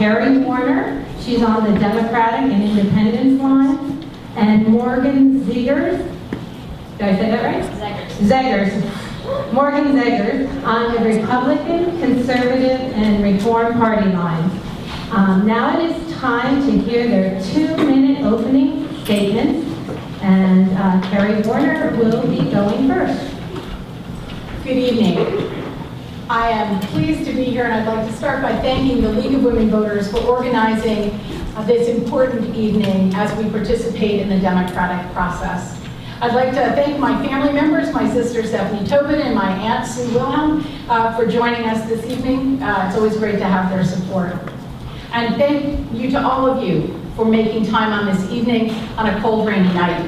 Carrie Woerner, she's on the Democratic and Independence line, and Morgan Zegers, did I say that right? Zegers. Morgan Zegers on the Republican, Conservative, and Reform Party lines. Now it is time to hear their 2-minute opening statements, and Carrie Woerner will be going first. Good evening. I am pleased to be here, and I'd like to start by thanking the League of Women Voters for organizing this important evening as we participate in the democratic process. I'd like to thank my family members, my sister Stephanie Tobin and my aunt Sue Wilhelm for joining us this evening. It's always great to have their support. And thank you to all of you for making time on this evening on a cold, rainy night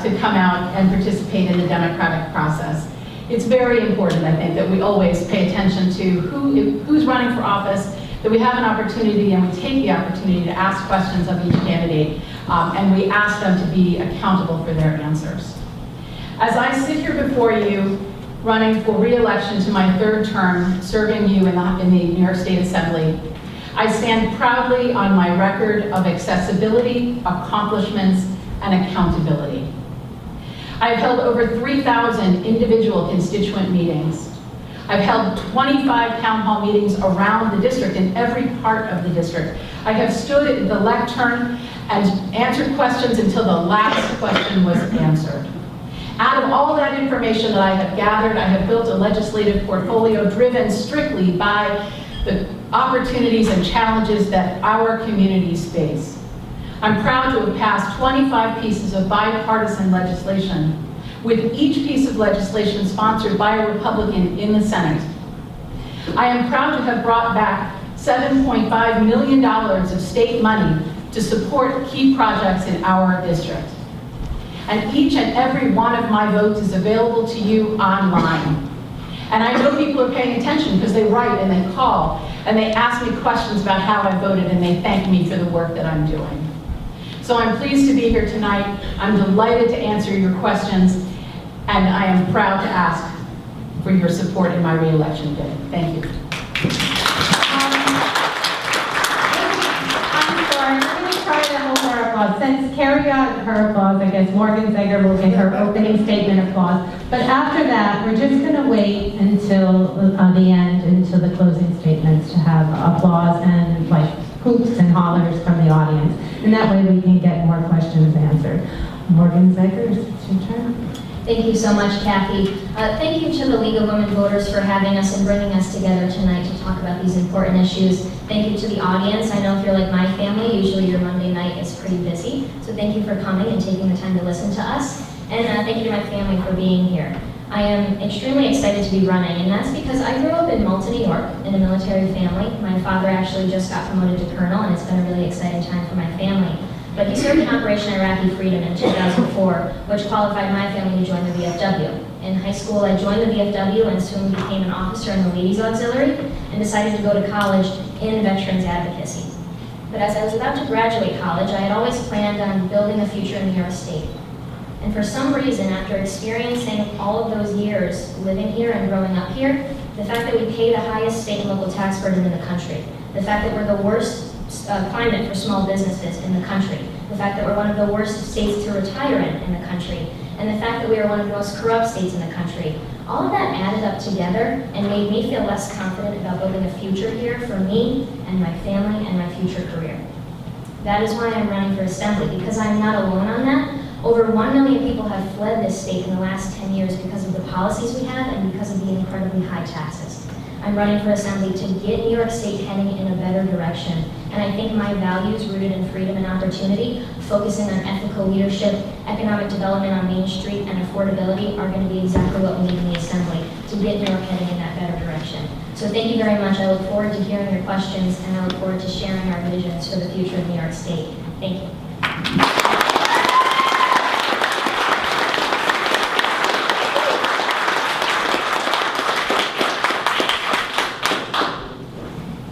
to come out and participate in the democratic process. It's very important, I think, that we always pay attention to who's running for office, that we have an opportunity and we take the opportunity to ask questions of each candidate, and we ask them to be accountable for their answers. As I sit here before you, running for re-election to my 3rd term, serving you in the New York State Assembly, I stand proudly on my record of accessibility, accomplishments, and accountability. I've held over 3,000 individual constituent meetings. I've held 25 town hall meetings around the district, in every part of the district. I have stood at the lectern and answered questions until the last question was answered. Out of all that information that I have gathered, I have built a legislative portfolio driven strictly by the opportunities and challenges that our communities face. I'm proud to have passed 25 pieces of bipartisan legislation, with each piece of legislation sponsored by a Republican in the Senate. I am proud to have brought back $7.5 million of state money to support key projects in our district. And each and every one of my votes is available to you online. And I know people are paying attention because they write and they call and they ask me questions about how I voted, and they thank me for the work that I'm doing. So I'm pleased to be here tonight. I'm delighted to answer your questions, and I am proud to ask for your support in my re-election bid. Thank you. I'm sorry, we're going to try to hold our applause. Since Carrie got her applause, I guess Morgan Zeger will get her opening statement applause. But after that, we're just going to wait until the end, until the closing statements, to have applause and like hoops and hollers from the audience. And that way we can get more questions answered. Morgan Zeger, it's your turn. Thank you so much, Kathy. Thank you to the League of Women Voters for having us and bringing us together tonight to talk about these important issues. Thank you to the audience. I know if you're like my family, usually your Monday night is pretty busy. So thank you for coming and taking the time to listen to us. And thank you to my family for being here. I am extremely excited to be running, and that's because I grew up in Malta, New York, in a military family. My father actually just got promoted to colonel, and it's been a really exciting time for my family. But he served in Operation Iraqi Freedom in 2004, which qualified my family to join the VFW. In high school, I joined the VFW and soon became an officer in the Ladies Auxiliary and decided to go to college in veterans advocacy. But as I was about to graduate college, I had always planned on building a future in New York State. And for some reason, after experiencing all of those years living here and growing up here, the fact that we pay the highest state and local tax burden in the country, the fact that we're the worst climate for small businesses in the country, the fact that we're one of the worst states to retire in the country, and the fact that we are one of the most corrupt states in the country, all of that added up together and made me feel less confident about building a future here for me and my family and my future career. That is why I'm running for Assembly, because I'm not alone on that. Over 1 million people have fled this state in the last 10 years because of the policies we have and because of the incredibly high taxes. I'm running for Assembly to get New York State heading in a better direction. And I think my values rooted in freedom and opportunity, focusing on ethical leadership, economic development on Main Street, and affordability are going to be exactly what we need in the Assembly to get New York heading in that better direction. So thank you very much. I look forward to hearing your questions, and I look forward to sharing our visions for the future of New York State. Thank you.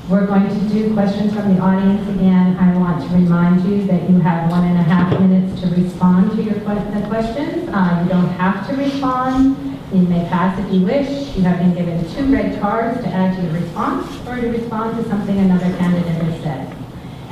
We're going to do questions from the audience again. I want to remind you that you have 1.5 minutes to respond to the questions. You don't have to respond. You may pass if you wish. You have been given 2 red cards to add to your response or to respond to something another candidate has said.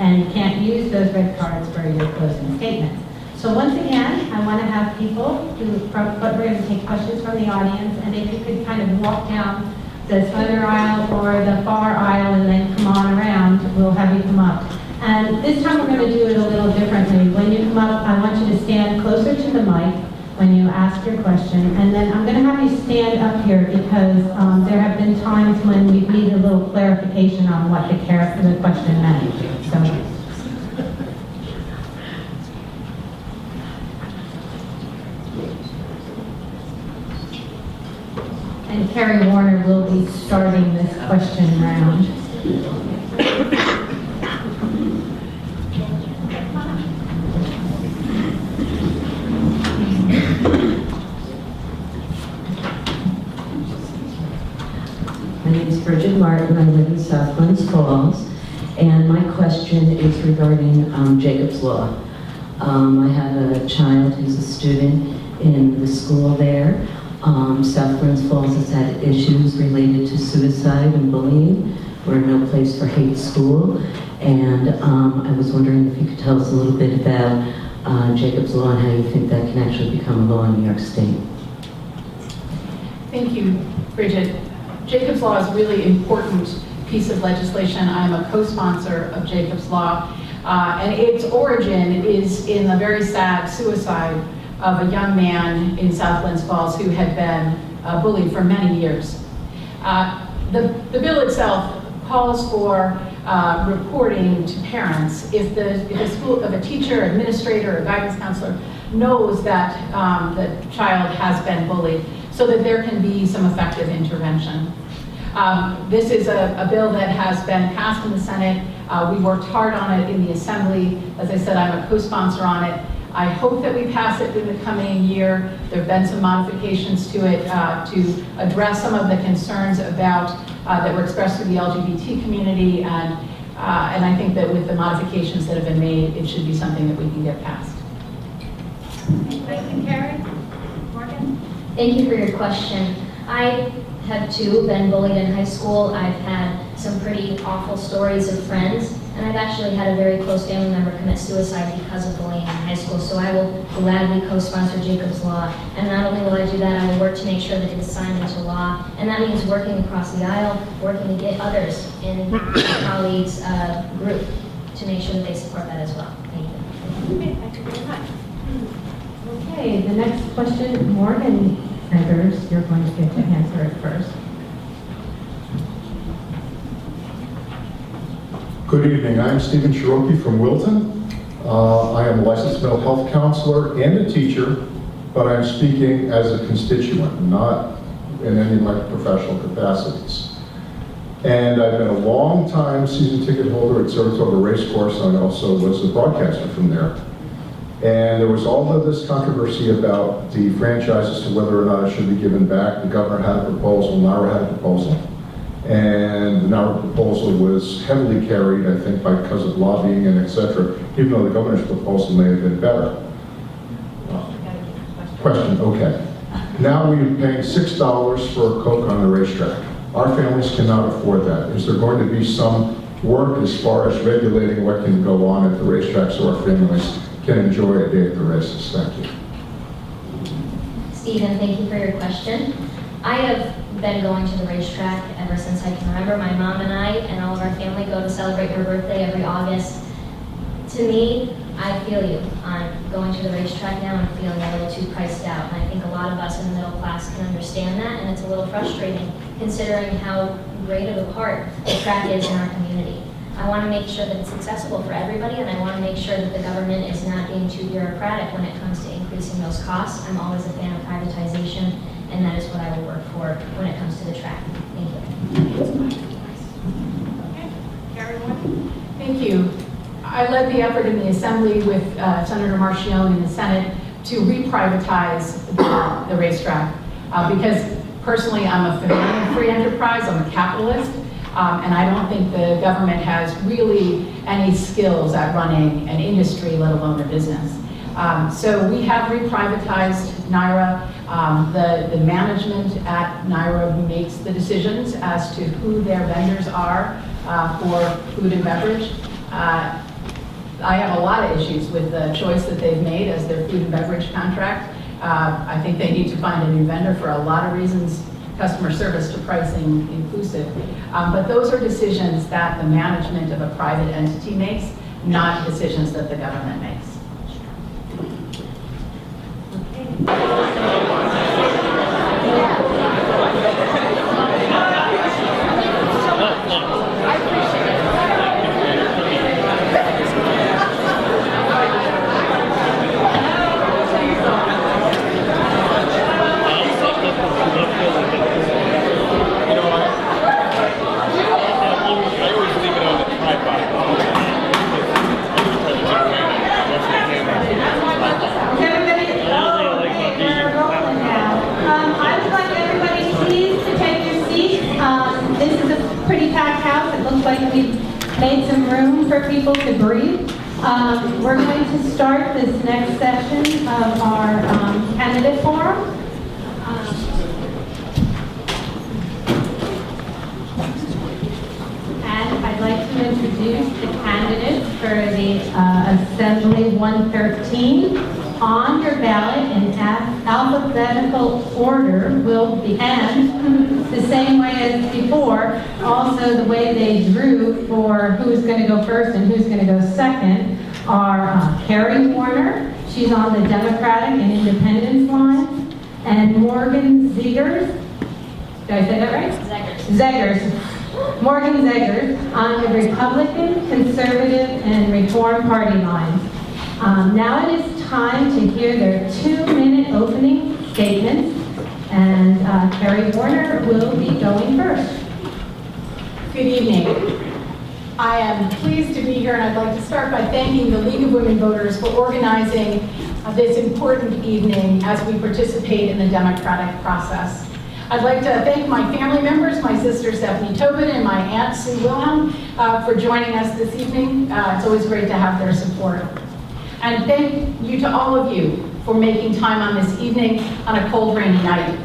and you can't use those red cards for your closing statements. So once again, I want to have people but we're going to take questions from the audience, and if you could kind of walk down the center aisle or the far aisle and then come on around, we'll have you come up. And this time we're going to do it a little differently. When you come up, I want you to stand closer to the mic when you ask your question, and then I'm going to have you stand up here because there have been times when we've needed a little clarification on what the question meant. So. And Carrie Woerner will be starting this question round. My name is Bridget Martin. I live in South Glens Falls, and my question is regarding Jacob's Law. I have a child who's a student in the school there. South Glens Falls has had issues related to suicide and bullying. We're no place for hate school, and I was wondering if you could tell us a little bit about Jacob's Law and how you think that can actually become a law in New York State. Thank you, Bridget. Jacob's Law is a really important piece of legislation. I'm a co-sponsor of Jacob's Law, and its origin is in the very sad suicide of a young man in South Glens Falls who had been bullied for many years. The bill itself calls for reporting to parents if a teacher, administrator, or guidance counselor knows that the child has been bullied, so that there can be some effective intervention. This is a bill that has been passed in the Senate. We worked hard on it in the Assembly. As I said, I'm a co-sponsor on it. I hope that we pass it in the coming year. There have been some modifications to it to address some of the concerns about that were expressed through the LGBT community, and I think that with the modifications that have been made, it should be something that we can get passed. Thank you, Carrie. Morgan? Thank you for your question. I have too been bullied in high school. I've had some pretty awful stories of friends, and I've actually had a very close family member commit suicide because of bullying in high school, so I will gladly co-sponsor Jacob's Law. And not only will I do that, I will work to make sure that it is signed into law, and that means working across the aisle, working to get others in my colleagues' group to make sure that they support that as well. Thank you. Okay, thank you very much. Okay, the next question, Morgan Zegers, you're going to get to answer it first. Good evening. I'm Stephen Cherokee from Wilton. I am a licensed mental health counselor and a teacher, but I'm speaking as a constituent, not in any of my professional capacities. And I've been a long time season ticket holder at Saratoga Racecourse, and I also was a broadcaster from there. And there was all of this controversy about the franchise as to whether or not it should be given back. The governor had a proposal, NARA had a proposal. And the NARA proposal was heavily carried, I think, because of lobbying and et cetera, even though the governor's proposal may have been better. Question, okay. Now we're paying $6 for a Coke on the racetrack. Our families cannot afford that. Is there going to be some work as far as regulating what can go on at the racetrack so our families can enjoy a day at the races? Thank you. Stephen, thank you for your question. I have been going to the racetrack ever since I can remember. My mom and I and all of our family go to celebrate her birthday every August. To me, I feel you on going to the racetrack now and feeling a little too priced out. And I think a lot of us in the middle class can understand that, and it's a little frustrating considering how great of a part the track is in our community. I want to make sure that it's accessible for everybody, and I want to make sure that the government is not being too bureaucratic when it comes to increasing those costs. I'm always a fan of privatization, and that is what I will work for when it comes to the track. Thank you. Okay, Carrie Woerner. Thank you. I led the effort in the Assembly with Senator Marchione in the Senate to re-privatize the racetrack because personally I'm a fan of free enterprise, I'm a capitalist, and I don't think the government has really any skills at running an industry, let alone a business. So we have re-privatized NYRA. The management at NYRA makes the decisions as to who their vendors are for food and beverage. I have a lot of issues with the choice that they've made as their food and beverage contract. I think they need to find a new vendor for a lot of reasons, customer service to pricing inclusive. But those are decisions that the management of a private entity makes, not decisions that the government makes. Made some room for people to breathe. We're going to start this next session of our candidate forum. And I'd like to introduce the candidates for the Assembly 113. On your ballot in alphabetical order will be, and the same way as before, also the way they drew for who's going to go first and who's going to go second are Carrie Woerner, she's on the Democratic and Independence line, and Morgan Zegers, did I say that right? Zegers. Morgan Zegers on the Republican, Conservative, and Reform Party lines. Now it is time to hear their 2-minute opening statements, and Carrie Woerner will be going first. Good evening. I am pleased to be here, and I'd like to start by thanking the League of Women Voters for organizing this important evening as we participate in the democratic process. I'd like to thank my family members, my sister Stephanie Tobin and my aunt Sue Wilhelm for joining us this evening. It's always great to have their support. And thank you to all of you for making time on this evening on a cold, rainy night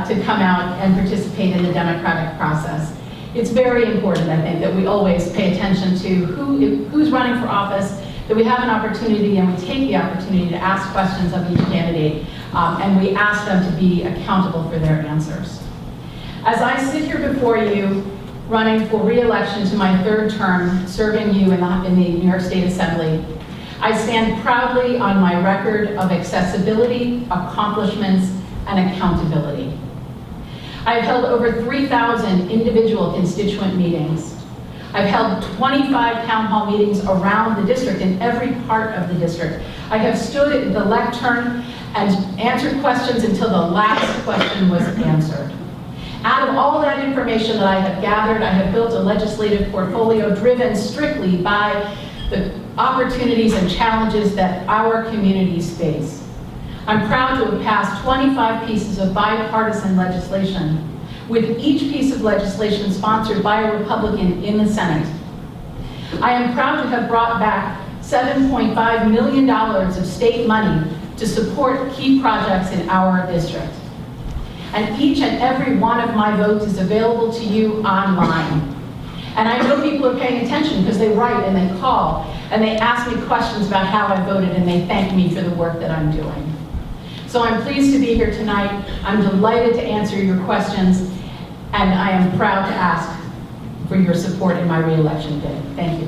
to come out and participate in the democratic process. It's very important, I think, that we always pay attention to who's running for office, that we have an opportunity and we take the opportunity to ask questions of each candidate, and we ask them to be accountable for their answers. As I sit here before you, running for re-election to my 3rd term, serving you in the New York State Assembly, I stand proudly on my record of accessibility, accomplishments, and accountability. I've held over 3,000 individual constituent meetings. I've held 25 town hall meetings around the district, in every part of the district. I have stood at the lectern and answered questions until the last question was answered. Out of all that information that I have gathered, I have built a legislative portfolio driven strictly by the opportunities and challenges that our communities face. I'm proud to have passed 25 pieces of bipartisan legislation, with each piece of legislation sponsored by a Republican in the Senate. I am proud to have brought back $7.5 million of state money to support key projects in our district. And each and every one of my votes is available to you online. And I know people are paying attention because they write and they call and they ask me questions about how I voted and they thank me for the work that I'm doing. So I'm pleased to be here tonight. I'm delighted to answer your questions, and I am proud to ask for your support in my re-election bid. Thank you.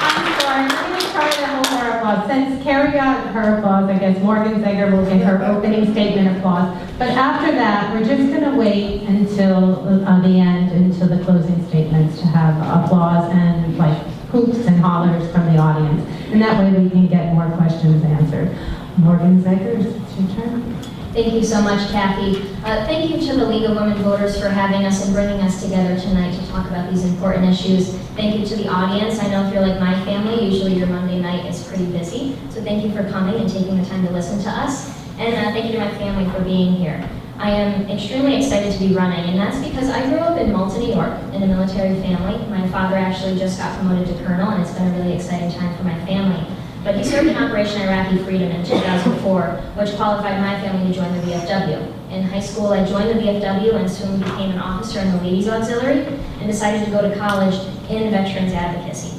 I'm sorry, we're going to try to hold our applause. Since Carrie got her applause, I guess Morgan Zeger will get her opening statement applause. But after that, we're just going to wait until the end, until the closing statements, to have applause and like hoops and hollers from the audience. And that way we can get more questions answered. Morgan Zegers, it's your turn. Thank you so much, Kathy. Thank you to the League of Women Voters for having us and bringing us together tonight to talk about these important issues. Thank you to the audience. I know if you're like my family, usually your Monday night is pretty busy. So thank you for coming and taking the time to listen to us. And thank you to my family for being here. I am extremely excited to be running, and that's because I grew up in Malta, New York, in a military family. My father actually just got promoted to colonel, and it's been a really exciting time for my family. But he served in Operation Iraqi Freedom in 2004, which qualified my family to join the VFW. In high school, I joined the VFW and soon became an officer in the Ladies Auxiliary and decided to go to college in veterans advocacy.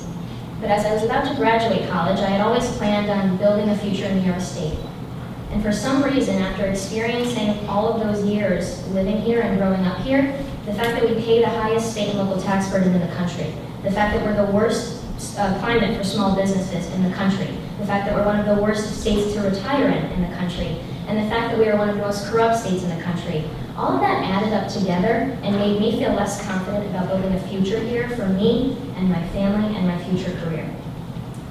But as I was about to graduate college, I had always planned on building a future in New York State. And for some reason, after experiencing all of those years living here and growing up here, the fact that we pay the highest state and local tax burden in the country, the fact that we're the worst climate for small businesses in the country, the fact that we're one of the worst states to retire in the country, and the fact that we are one of the most corrupt states in the country, all of that added up together and made me feel less confident about building a future here for me and my family and my future career.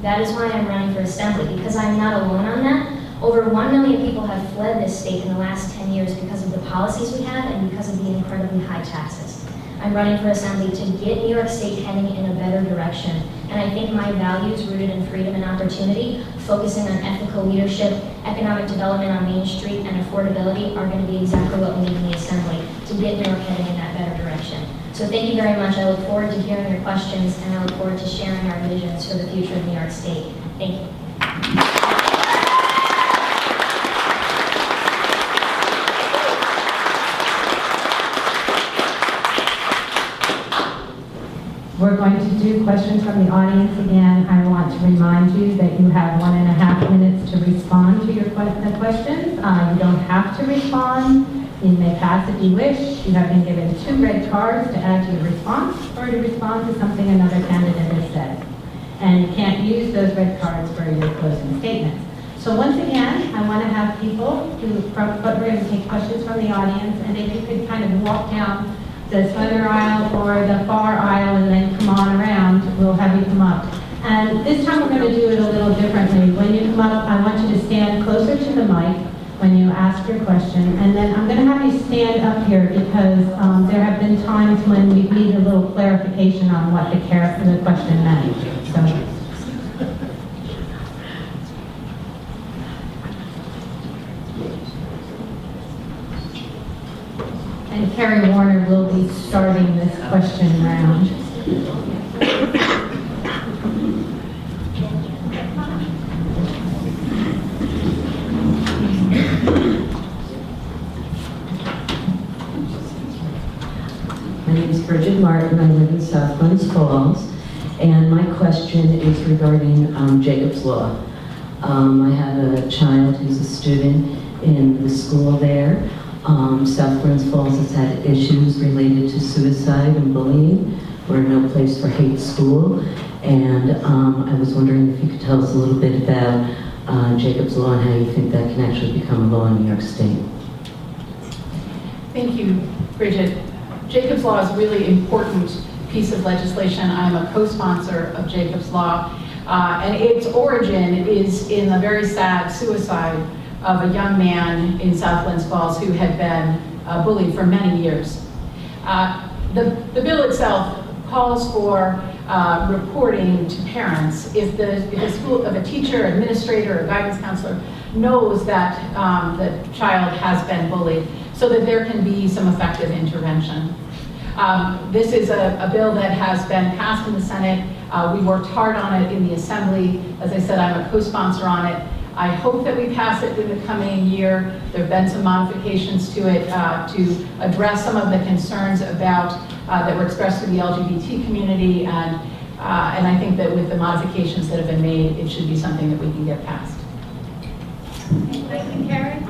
That is why I'm running for Assembly, because I'm not alone on that. Over 1 million people have fled this state in the last 10 years because of the policies we have and because of the incredibly high taxes. I'm running for Assembly to get New York State heading in a better direction. And I think my values rooted in freedom and opportunity, focusing on ethical leadership, economic development on Main Street, and affordability are going to be exactly what we need in the Assembly to get New York heading in that better direction. So thank you very much. I look forward to hearing your questions, and I look forward to sharing our visions for the future of New York State. Thank you. We're going to do questions from the audience again. I want to remind you that you have 1.5 minutes to respond to your the questions. You don't have to respond. You may pass if you wish. You have been given 2 red cards to add to your response or to respond to something another candidate has said. And you can't use those red cards for your closing statements. So once again, I want to have people who we're going to take questions from the audience, and if you could kind of walk down the center aisle or the far aisle and then come on around, we'll have you come up. And this time we're going to do it a little differently. When you come up, I want you to stand closer to the mic when you ask your question. And then I'm going to have you stand up here because there have been times when we need a little clarification on what the question meant. So. And Carrie Woerner will be starting this question round. My name is Bridget Martin. I live in South Glens Falls. And my question is regarding Jacob's Law. I have a child who's a student in the school there. South Glens Falls has had issues related to suicide and bullying. We're no place for hate school. And I was wondering if you could tell us a little bit about Jacob's Law and how you think that can actually become a law in New York State. Thank you, Bridget. Jacob's Law is a really important piece of legislation. I'm a co-sponsor of Jacob's Law, and its origin is in the very sad suicide of a young man in South Glens Falls who had been bullied for many years. The bill itself calls for reporting to parents if the school, if a teacher, administrator, or guidance counselor knows that the child has been bullied, so that there can be some effective intervention. This is a bill that has been passed in the Senate. We worked hard on it in the Assembly. As I said, I'm a co-sponsor on it. I hope that we pass it in the coming year. There have been some modifications to it to address some of the concerns about that were expressed to the LGBT community, and I think that with the modifications that have been made, it should be something that we can get passed. Thank you, Carrie.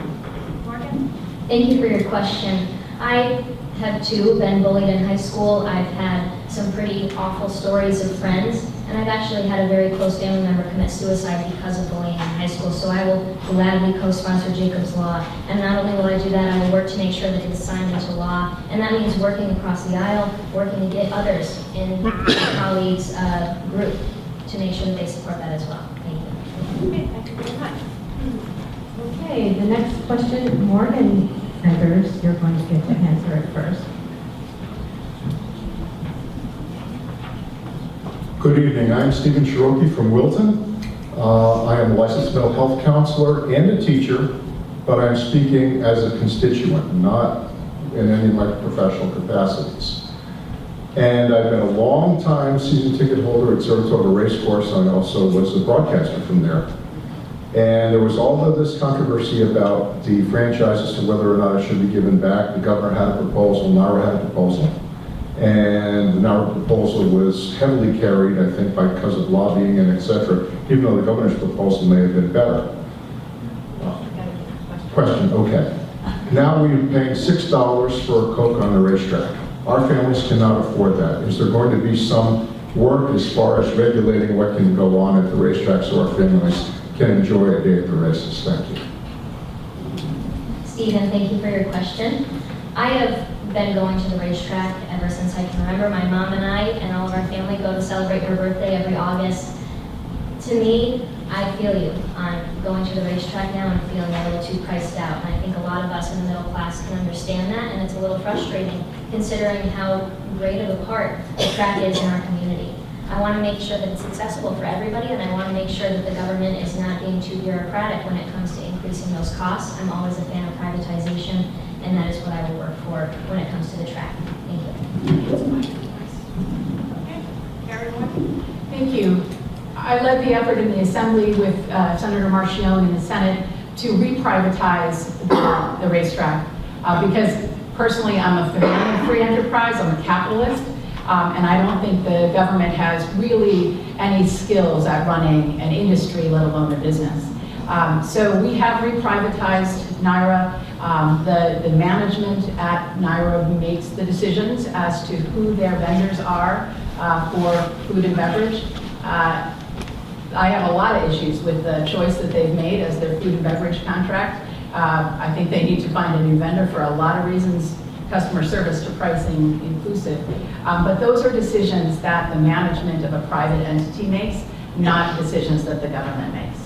Morgan? Thank you for your question. I have too been bullied in high school. I've had some pretty awful stories of friends, and I've actually had a very close family member commit suicide because of bullying in high school. So I will gladly co-sponsor Jacob's Law. And not only will I do that, I will work to make sure that it is signed into law. And that means working across the aisle, working to get others in my colleagues' group to make sure that they support that as well. Thank you. Okay, thank you very much. Okay, the next question, Morgan Zegers, you're going to get to answer it first. Good evening. I'm Stephen Cherokee from Wilton. I am a licensed mental health counselor and a teacher, but I'm speaking as a constituent, not in any of my professional capacities. And I've been a long time season ticket holder at Saratoga Racecourse, and I also was a broadcaster from there. And there was all of this controversy about the franchise as to whether or not it should be given back. The governor had a proposal, NARA had a proposal. And the NARA proposal was heavily carried, I think, because of lobbying and et cetera, even though the governor's proposal may have been better. Question, okay. Now we're paying $6 for a Coke on the racetrack. Our families cannot afford that. Is there going to be some work as far as regulating what can go on at the racetrack so our families can enjoy a day at the races? Thank you. Stephen, thank you for your question. I have been going to the racetrack ever since I can remember. My mom and I and all of our family go to celebrate her birthday every August. To me, I feel you on going to the racetrack now and feeling a little too priced out. And I think a lot of us in the middle class can understand that, and it's a little frustrating considering how great of a part the track is in our community. I want to make sure that it's accessible for everybody, and I want to make sure that the government is not being too bureaucratic when it comes to increasing those costs. I'm always a fan of privatization, and that is what I will work for when it comes to the track. Thank you. Okay. Carrie, thank you. I led the effort in the Assembly with Senator Marchione in the Senate to re-privatize the racetrack because personally I'm a fan of free enterprise, I'm a capitalist, and I don't think the government has really any skills at running an industry, let alone a business. So we have re-privatized NYRA. The management at NYRA makes the decisions as to who their vendors are for food and beverage. I have a lot of issues with the choice that they've made as their food and beverage contract. I think they need to find a new vendor for a lot of reasons, customer service to pricing inclusive. But those are decisions that the management of a private entity makes, not decisions that the government makes.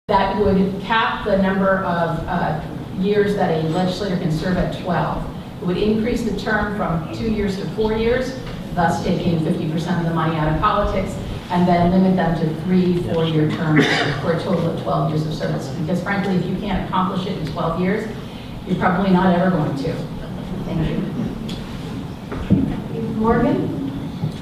That would cap the number of years that a legislator can serve at 12. It would increase the term from 2 years to 4 years, thus taking 50% of the money out of politics, and then limit them to 3 4-year terms for a total of 12 years of service. Because frankly, if you can't accomplish it in 12 years, you're probably not ever going to. Thank you. Morgan?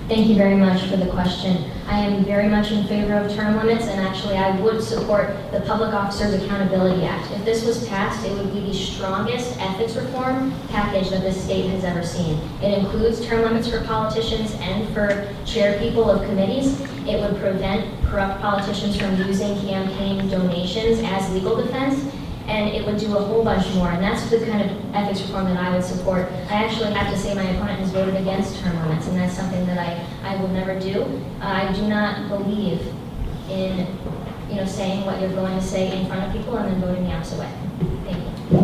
Thank you very much for the question. I am very much in favor of term limits, and actually I would support the Public Officers Accountability Act. If this was passed, it would be the strongest ethics reform package that this state has ever seen. It includes term limits for politicians and for chairpeople of committees. It would prevent corrupt politicians from using campaign donations as legal defense, and it would do a whole bunch more, and that's the kind of ethics reform that I would support. I actually have to say my opponent has voted against term limits, and that's something that I will never do. I do not believe in saying what you're going to say in front of people and then voting the opposite way. Thank you.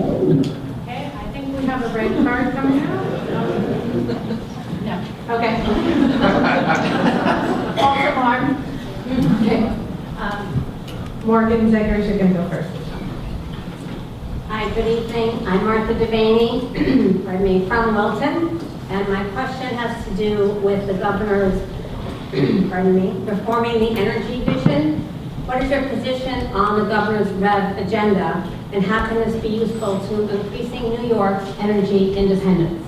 Okay, I think we have a red card coming out. No. Okay. Also, Mark. Okay. Morgan Zegers, you're going to go first. Hi, good evening. I'm Martha Devaney, from Wilton, and my question has to do with the governor's, reforming the energy vision. What is your position on the governor's REV agenda, and how can this be useful to increasing New York's energy independence?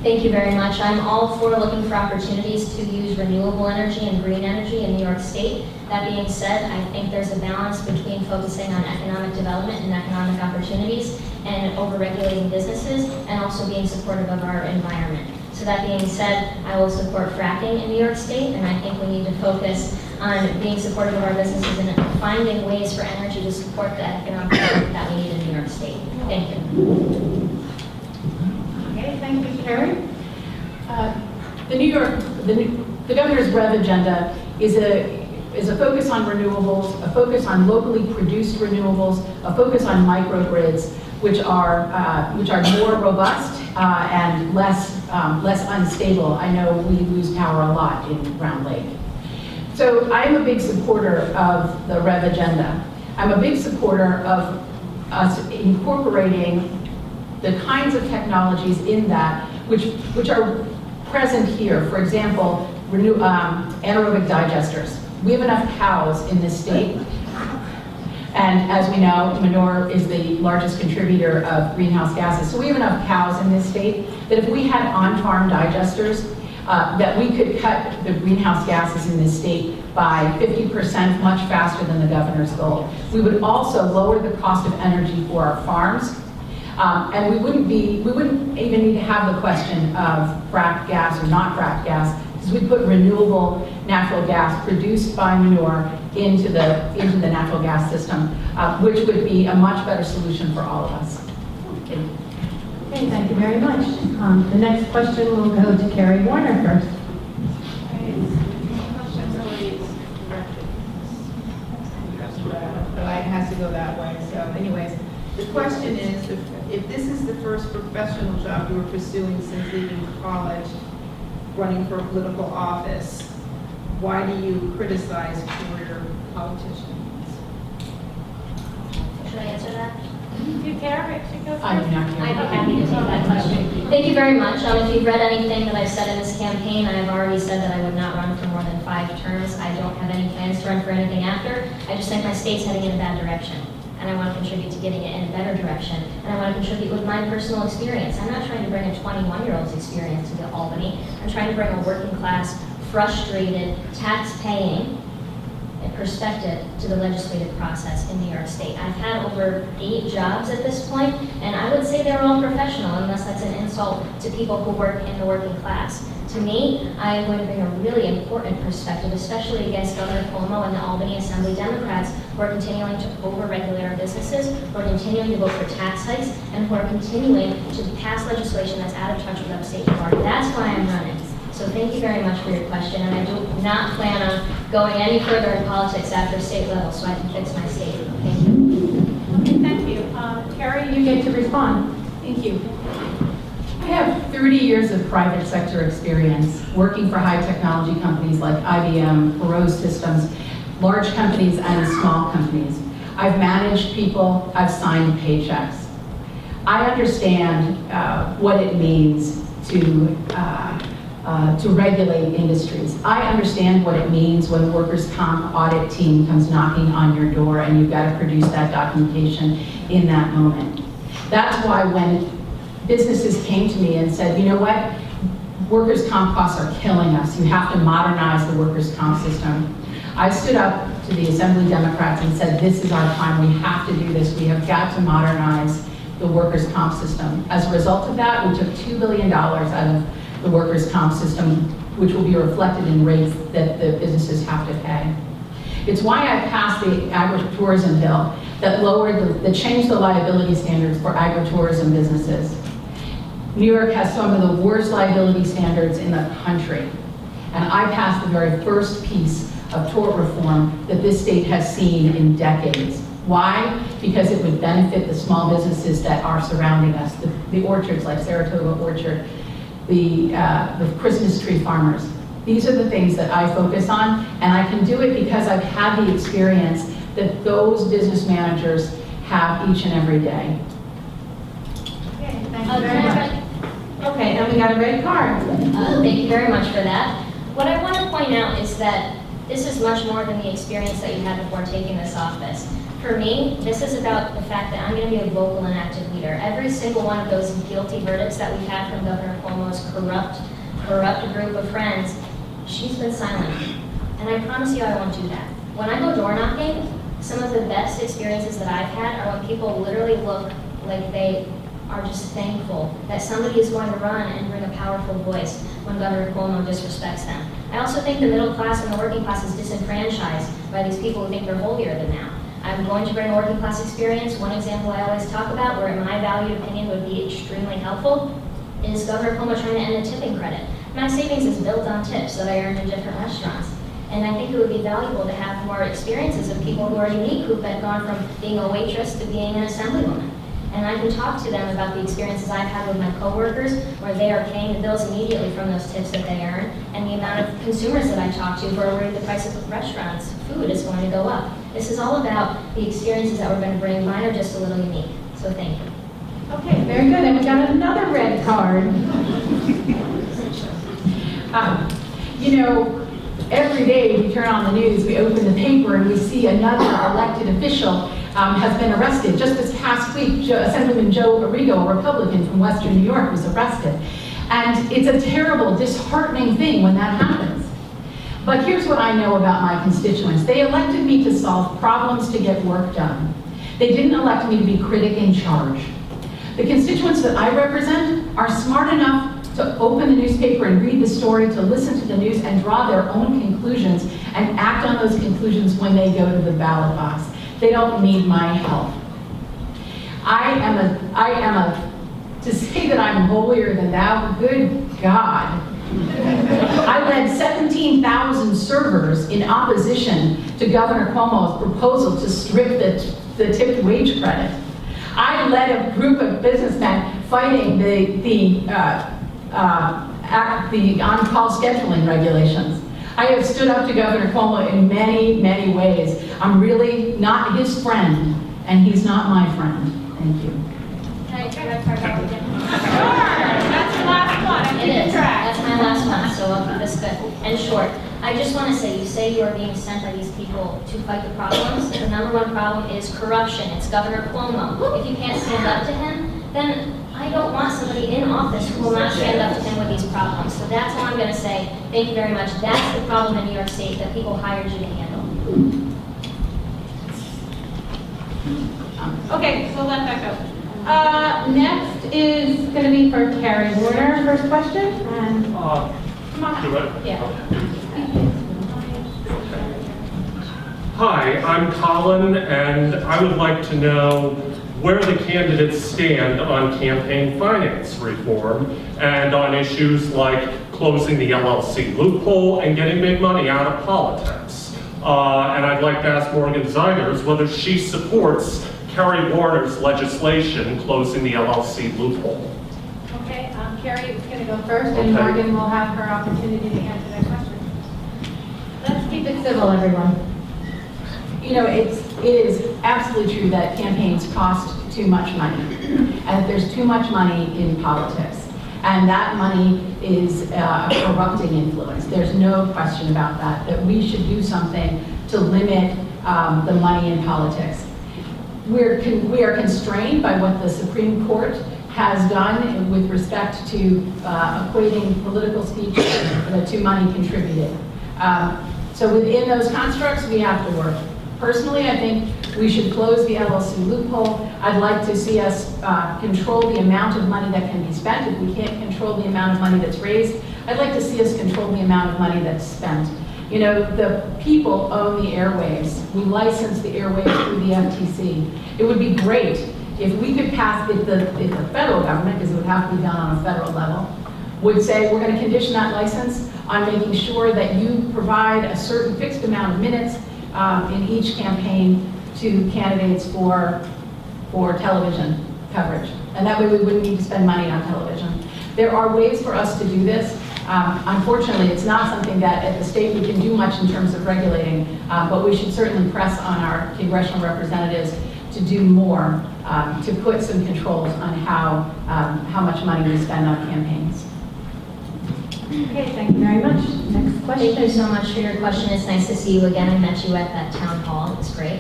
Thank you very much. I'm all for looking for opportunities to use renewable energy and green energy in New York State. That being said, I think there's a balance between focusing on economic development and economic opportunities and over-regulating businesses and also being supportive of our environment. So that being said, I will support fracking in New York State, and I think we need to focus on being supportive of our businesses and finding ways for energy to support the economic development that we need in New York State. Thank you. Okay, thank you, Carrie. The governor's REV agenda is a focus on renewables, a focus on locally produced renewables, a focus on microgrids, which are more robust and less unstable. I know we lose power a lot in Round Lake. So I'm a big supporter of the REV agenda. I'm a big supporter of us incorporating the kinds of technologies in that which are present here. For example, anaerobic digesters. We have enough cows in this state And as we know, manure is the largest contributor of greenhouse gases. So we have enough cows in this state that if we had on-farm digesters, that we could cut the greenhouse gases in this state by 50% much faster than the governor's goal. We would also lower the cost of energy for our farms. And we wouldn't even need to have the question of fracked gas or not fracked gas, because we put renewable natural gas produced by manure into the natural gas system, which would be a much better solution for all of us. Thank you. Okay, thank you very much. The next question will go to Carrie Woerner first. But it has to go that way. So anyways, the question is, if this is the first professional job you were pursuing since leaving college, running for a political office, why do you criticize career politicians? Should I answer that? I'm not I'd here. be happy to take that question. Thank you very much. If you've read anything that I've said in this campaign, I have already said that I would not run for more than 5 terms. I don't have any plans to run for anything after. I just think my state's heading in a bad direction, and I want to contribute to getting it in a better direction, and I want to contribute with my personal experience. I'm not trying to bring a 21-year-old's experience to Albany. I'm trying to bring a working class, frustrated, tax-paying perspective to the legislative process in New York State. I've had over 8 jobs at this point, and I would say they're all professional, unless that's an insult to people who work in the working class. To me, I am going to bring a really important perspective, especially against Governor Cuomo and the Albany Assembly Democrats, who are continuing to over-regulate our businesses, who are continuing to vote for tax hikes, and who are continuing to pass legislation that's out of touch with upstate New York. That's why I'm running. So thank you very much for your question, and I do not plan on going any further in politics after state level, so I can fix my state. Thank you. Okay, thank you. Carrie, you get to respond. Thank you. I have 30 years of private sector experience working for high technology companies like IBM, Perot Systems, large companies and small companies. I've managed people, I've signed paychecks. I understand what it means to regulate industries. I understand what it means when the workers' comp audit team comes knocking on your door and you've got to produce that documentation in that moment. That's why when businesses came to me and said, you know what, workers' comp costs are killing us, you have to modernize the workers' comp system, I stood up to the Assembly Democrats and said, this is our time, we have to do this, we have got to modernize the workers' comp system. As a result of that, we took $2 billion out of the workers' comp system, which will be reflected in rates that the businesses have to pay. It's why I passed the agritourism bill that that changed the liability standards for agritourism businesses. New York has some of the worst liability standards in the country. And I passed the very first piece of tort reform that this state has seen in decades. Why? Because it would benefit the small businesses that are surrounding us, the orchards like Saratoga Orchard, the Christmas tree farmers. These are the things that I focus on, and I can do it because I've had the experience that those business managers have each and every day. Okay, thank you very much. Okay, and we got a red card. Thank you very much for that. What I want to point out is that this is much more than the experience that you had before taking this office. For me, this is about the fact that I'm going to be a vocal and active leader. Every single one of those guilty verdicts that we've had from Governor Cuomo's corrupt group of friends, she's been silent. And I promise you I won't do that. When I go door knocking, some of the best experiences that I've had are when people literally look like they are just thankful that somebody is going to run and bring a powerful voice when Governor Cuomo disrespects them. I also think the middle class and the working class is disenfranchised by these people who think they're holier than thou. I'm going to bring a working class experience. One example I always talk about, where in my valued opinion would be extremely helpful, is Governor Cuomo trying to end the tipping credit. My savings is built on tips that I earned in different restaurants. And I think it would be valuable to have more experiences of people who are unique, who've gone from being a waitress to being an assemblywoman. And I can talk to them about the experiences I've had with my coworkers, where they are paying the bills immediately from those tips that they earn, and the amount of consumers that I talk to who are worried the price of restaurants, food is going to go up. This is all about the experiences that we're going to bring. Mine are just a little unique. So thank you. Okay, very good. And we got another red card. You know, every day we turn on the news, we open the paper, and we see another elected official has been arrested. Just this past week, Assemblyman Joe Arrigo, a Republican from Western New York, was arrested. And it's a terrible, disheartening thing when that happens. But here's what I know about my constituents. They elected me to solve problems, to get work done. They didn't elect me to be critic in charge. The constituents that I represent are smart enough to open the newspaper and read the story, to listen to the news and draw their own conclusions and act on those conclusions when they go to the ballot box. They don't need my help. To say that I'm holier than thou, good God. I led 17,000 servers in opposition to Governor Cuomo's proposal to strip the tipped wage credit. I led a group of businessmen fighting the on-call scheduling regulations. I have stood up to Governor Cuomo in many, many ways. I'm really not his friend, and he's not my friend. Thank you. Can I try that part out again? That's the last one, I'm It keeping is. track. That's my last one, so I'll keep this good and short. I just want to say, you say you are being sent by these people to fight the problems. The number one problem is corruption. It's Governor Cuomo. If you can't stand up to him, then I don't want somebody in office who will not stand up to him with these problems. So that's all I'm going to say. Thank you very much. That's the problem in New York State that people hired you to handle. Okay, so let that go. Next is going to be for Carrie Woerner, first question. And come on. Yeah. Hi, I'm Colin, and I would like to know where the candidates stand on campaign finance reform and on issues like closing the LLC loophole and getting big money out of politics. And I'd like to ask Morgan Zegers whether she supports Carrie Woerner's legislation closing the LLC loophole. Okay, Carrie is going to go first, and Okay. Morgan will have her opportunity to answer that question. Let's keep it civil, everyone. You know, it is absolutely true that campaigns cost too much money, and there's too much money in politics, and that money is a corrupting influence. There's no question about that, that we should do something to limit the money in politics. We are constrained by what the Supreme Court has done with respect to equating political speech to money contributed. So within those constructs, we have to work. Personally, I think we should close the LLC loophole. I'd like to see us control the amount of money that can be spent. If we can't control the amount of money that's raised, I'd like to see us control the amount of money that's spent. You know, the people own the airwaves. We license the airwaves through the FTC. It would be great if we could pass, if the federal government, because it would have to be done on a federal level, would say we're going to condition that license on making sure that you provide a certain fixed amount of minutes in each campaign to candidates for television coverage. And that way we wouldn't need to spend money on television. There are ways for us to do this. Unfortunately, it's not something that at the state we can do much in terms of regulating, but we should certainly press on our congressional representatives to do more, to put some controls on how much money we spend on campaigns. Okay, thank you very much. Next question. Thank you so much for your question. It's nice to see you again. I met you at that town hall. It was great.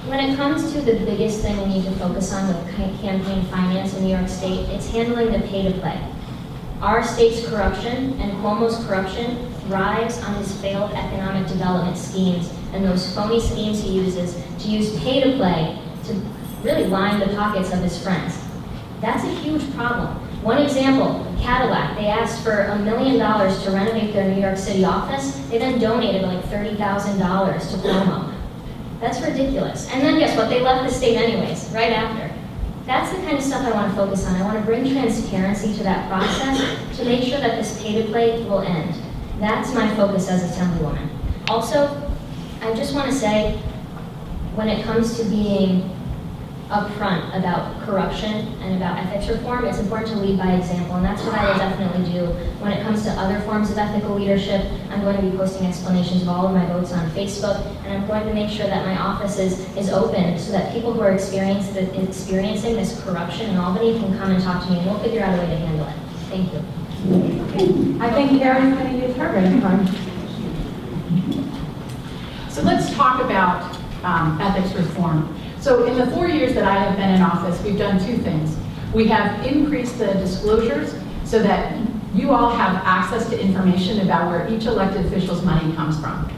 When it comes to the biggest thing we need to focus on with campaign finance in New York State, it's handling the pay-to-play. Our state's corruption and Cuomo's corruption thrives on his failed economic development schemes and those phony schemes he uses to use pay-to-play to really line the pockets of his friends. That's a huge problem. One example, Cadillac, they asked for $1 million to renovate their New York City office. They then donated like $30,000 to Cuomo. That's ridiculous. And then guess what? They left the state anyways, right after. That's the kind of stuff I want to focus on. I want to bring transparency to that process to make sure that this pay-to-play will end. That's my focus as Assemblywoman. Also, I just want to say, when it comes to being upfront about corruption and about ethics reform, it's important to lead by example, and that's what I will definitely do. When it comes to other forms of ethical leadership, I'm going to be posting explanations of all of my votes on Facebook, and I'm going to make sure that my office is open so that people who are experiencing this corruption in Albany can come and talk to me, and we'll figure out a way to handle it. Thank you. I think Carrie's going to use her red card. So let's talk about ethics reform. So in the 4 years that I have been in office, we've done two things. We have increased the disclosures so that you all have access to information about where each elected official's money comes from.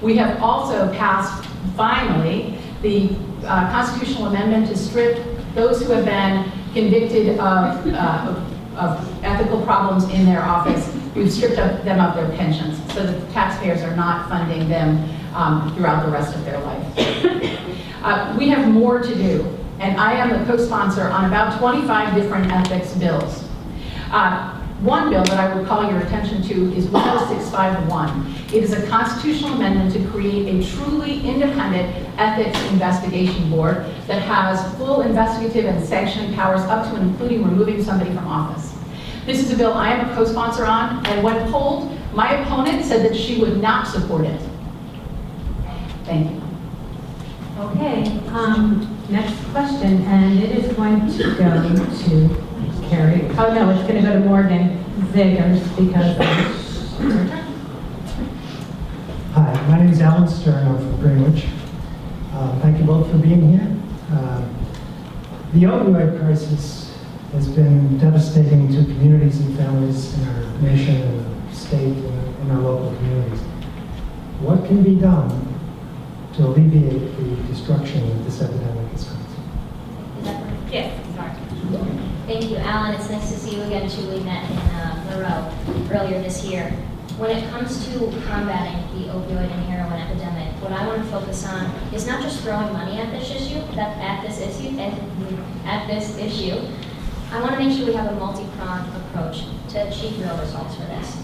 We have also passed, finally, the constitutional amendment to strip those who have been convicted of ethical problems in their office. We've stripped them of their pensions so that the taxpayers are not funding them throughout the rest of their life. We have more to do, and I am the co-sponsor on about 25 different ethics bills. One bill that I would call your attention to is 10651. It is a constitutional amendment to create a truly independent ethics investigation board that has full investigative and sanctioning powers up to and including removing somebody from office. This is a bill I am a co-sponsor on, and when polled, my opponent said that she would not support it. Thank you. Okay, next question, and it is going to go to Carrie. Oh, no, it's going to go to Morgan Zegers because Hi, my name is Alan Stern. I'm from Greenwich. Thank you both for being here. The opioid crisis has been devastating to communities and families in our nation and our state and in our local communities. What can be done to alleviate the destruction that this epidemic has caused? Yes, sorry. Thank you, Alan. It's nice to see you again, too. We met in Monroe earlier this year. When it comes to combating the opioid and heroin epidemic, what I want to focus on is not just throwing money at this issue. I want to make sure we have a multi-pronged approach to achieve real results for this.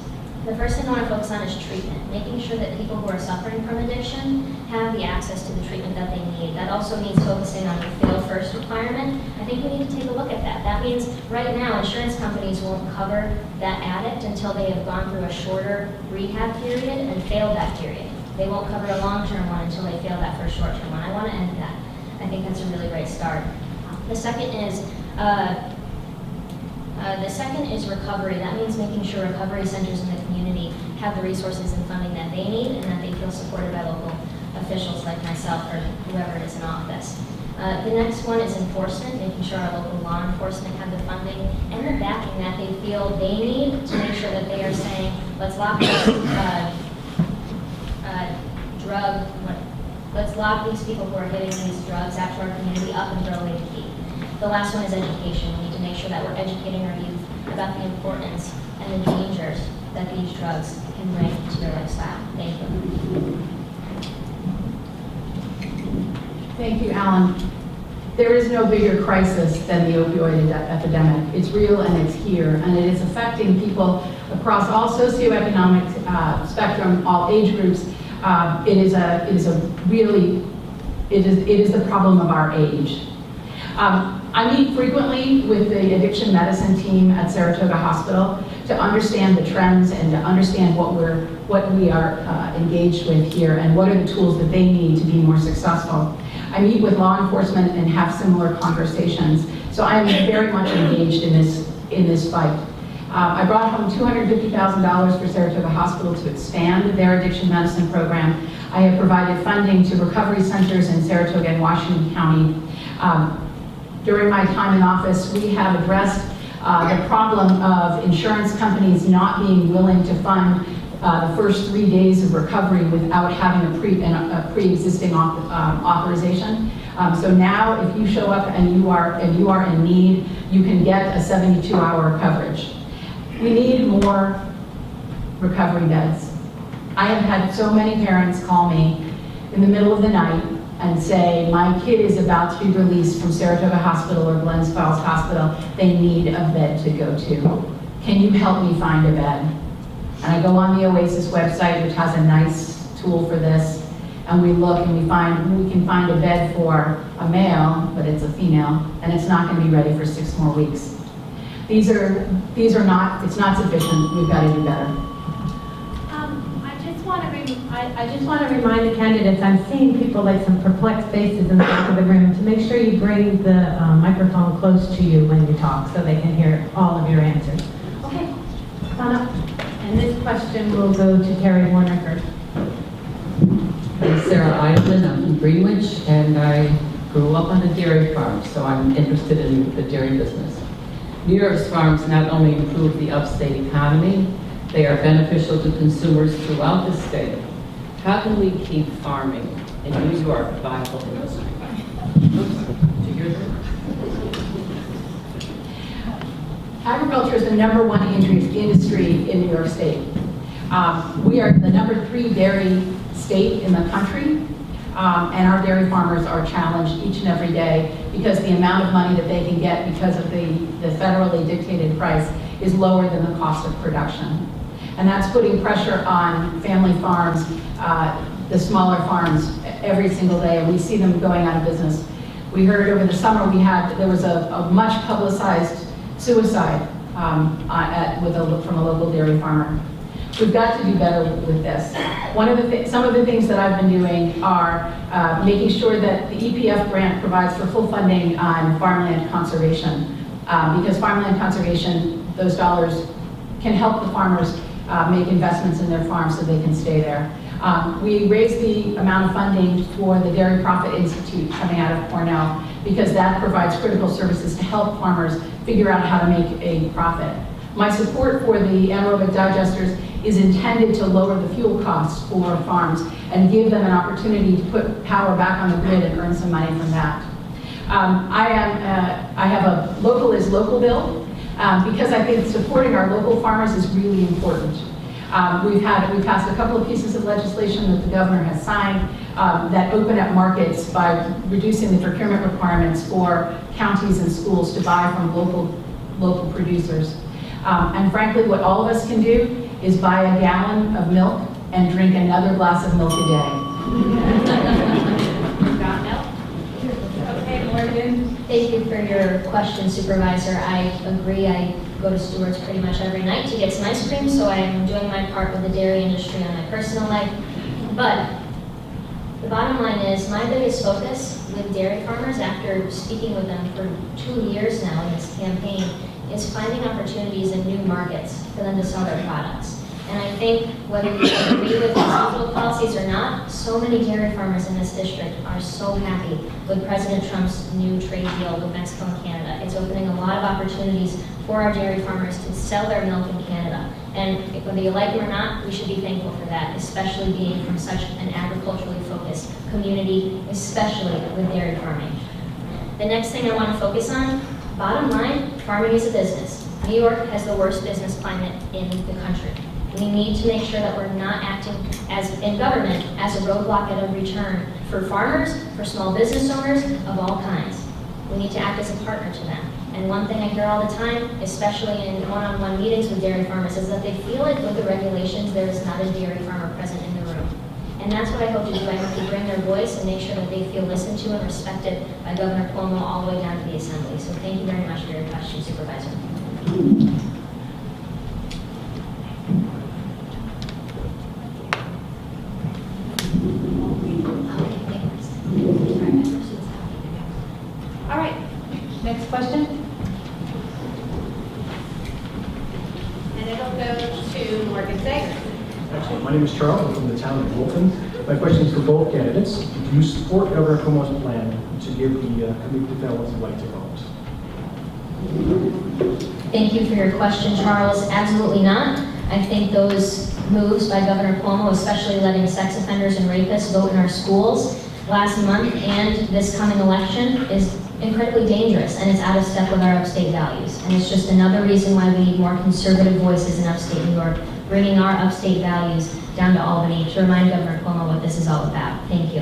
The first thing I want to focus on is treatment, making sure that people who are suffering from addiction have the access to the treatment that they need. That also means focusing on the fail first requirement. I think we need to take a look at that. That means right now insurance companies won't cover that addict until they have gone through a shorter rehab period and failed that period. They won't cover a long-term one until they fail that first short-term one. I want to end that. I think that's a really great start. The second is recovery. That means making sure recovery centers in the community have the resources and funding that they need and that they feel supported by local officials like myself or whoever is in office. The next one is enforcement, making sure our local law enforcement have the funding and the backing that they feel they need to make sure that they are saying, let's lock this let's lock these people who are getting these drugs out to our community up and throw away the key. The last one is education. We need to make sure that we're educating our youth about the importance and the dangers that these drugs can bring to their lifestyle. Thank you. Thank you, Alan. There is no bigger crisis than the opioid epidemic. It's real and it's here, and it is affecting people across all socioeconomic spectrum, all age groups. It is the problem of our age. I meet frequently with the addiction medicine team at Saratoga Hospital to understand the trends and to understand what we are engaged with here and what are the tools that they need to be more successful. I meet with law enforcement and have similar conversations, so I am very much engaged in this fight. I brought home $250,000 for Saratoga Hospital to expand their addiction medicine program. I have provided funding to recovery centers in Saratoga and Washington County. During my time in office, we have addressed the problem of insurance companies not being willing to fund the first 3 days of recovery without having a pre-existing authorization. So now, if you show up and you are in need, you can get a 72-hour coverage. We need more recovery beds. I have had so many parents call me in the middle of the night and say, my kid is about to be released from Saratoga Hospital or Glens Falls Hospital. They need a bed to go to. Can you help me find a bed? And I go on the Oasis website, which has a nice tool for this, and we look and we can find a bed for a male, but it's a female, and it's not going to be ready for 6 more weeks. It's not sufficient. We've got to do better. I just want to remind the candidates, I'm seeing people like some perplexed faces in the back of the room, to make sure you bring the microphone close to you when you talk so they can hear all of your answers. Okay, come on up. And this question will go to Carrie Woerner first. Sarah Eidelman. I'm from Greenwich, and I grew up on a dairy farm, so I'm interested in the dairy business. New York's farms not only improve the upstate economy, they are beneficial to consumers throughout the state. How can we keep farming in New York viable industry? Oops, did you hear that? Agriculture is the #1 industry in New York State. We are the #3 dairy state in the country, and our dairy farmers are challenged each and every day because the amount of money that they can get because of the federally dictated price is lower than the cost of production. And that's putting pressure on family farms, the smaller farms, every single day, and we see them going out of business. We heard over the summer there was a much publicized suicide from a local dairy farmer. We've got to do better with this. Some of the things that I've been doing are making sure that the EPF grant provides for full funding on farmland conservation, because farmland conservation, those dollars can help the farmers make investments in their farms so they can stay there. We raised the amount of funding for the Dairy Profit Institute coming out of Cornell, because that provides critical services to help farmers figure out how to make a profit. My support for the anaerobic digesters is intended to lower the fuel costs for farms and give them an opportunity to put power back on the grid and earn some money from that. I have a local is local bill because I think supporting our local farmers is really important. We've passed a couple of pieces of legislation that the governor has signed that open up markets by reducing the procurement requirements for counties and schools to buy from local producers. And frankly, what all of us can do is buy a gallon of milk and drink another glass of milk a day. Got milk? Okay, Morgan. Thank you for your question, Supervisor. I agree. I go to Stewart's pretty much every night to get some ice cream, so I'm doing my part with the dairy industry on my personal life. But the bottom line is my biggest focus with dairy farmers, after speaking with them for 2 years now in this campaign, is finding opportunities in new markets for them to sell their products. And I think whether you agree with these legal policies or not, so many dairy farmers in this district are so happy with President Trump's new trade deal with Mexico and Canada. It's opening a lot of opportunities for our dairy farmers to sell their milk in Canada. And whether you like it or not, we should be thankful for that, especially being from such an agriculturally focused community, especially with dairy farming. The next thing I want to focus on, bottom line, farming is a business. New York has the worst business climate in the country. We need to make sure that we're not acting in government as a roadblock at every turn for farmers, for small business owners of all kinds. We need to act as a partner to them. And one thing I hear all the time, especially in one-on-one meetings with dairy farmers, is that they feel like with the regulations, there is not a dairy farmer present in the room. And that's what I hope to do. I hope to bring their voice and make sure that they feel listened to and respected by Governor Cuomo all the way down to the Assembly. So thank you very much for your question, Supervisor. All right, next question. And it'll go to Morgan Zegers. Excellent. My name is Charles. I'm from the town of Wilton. My question is for both candidates. Do you support Governor Cuomo's plan to give the convicted felons the right to vote? Thank you for your question, Charles. Absolutely not. I think those moves by Governor Cuomo, especially letting sex offenders and rapists vote in our schools last month and this coming election, is incredibly dangerous, and it's out of step with our upstate values. And it's just another reason why we need more conservative voices in upstate New York, bringing our upstate values down to Albany to remind Governor Cuomo what this is all about. Thank you.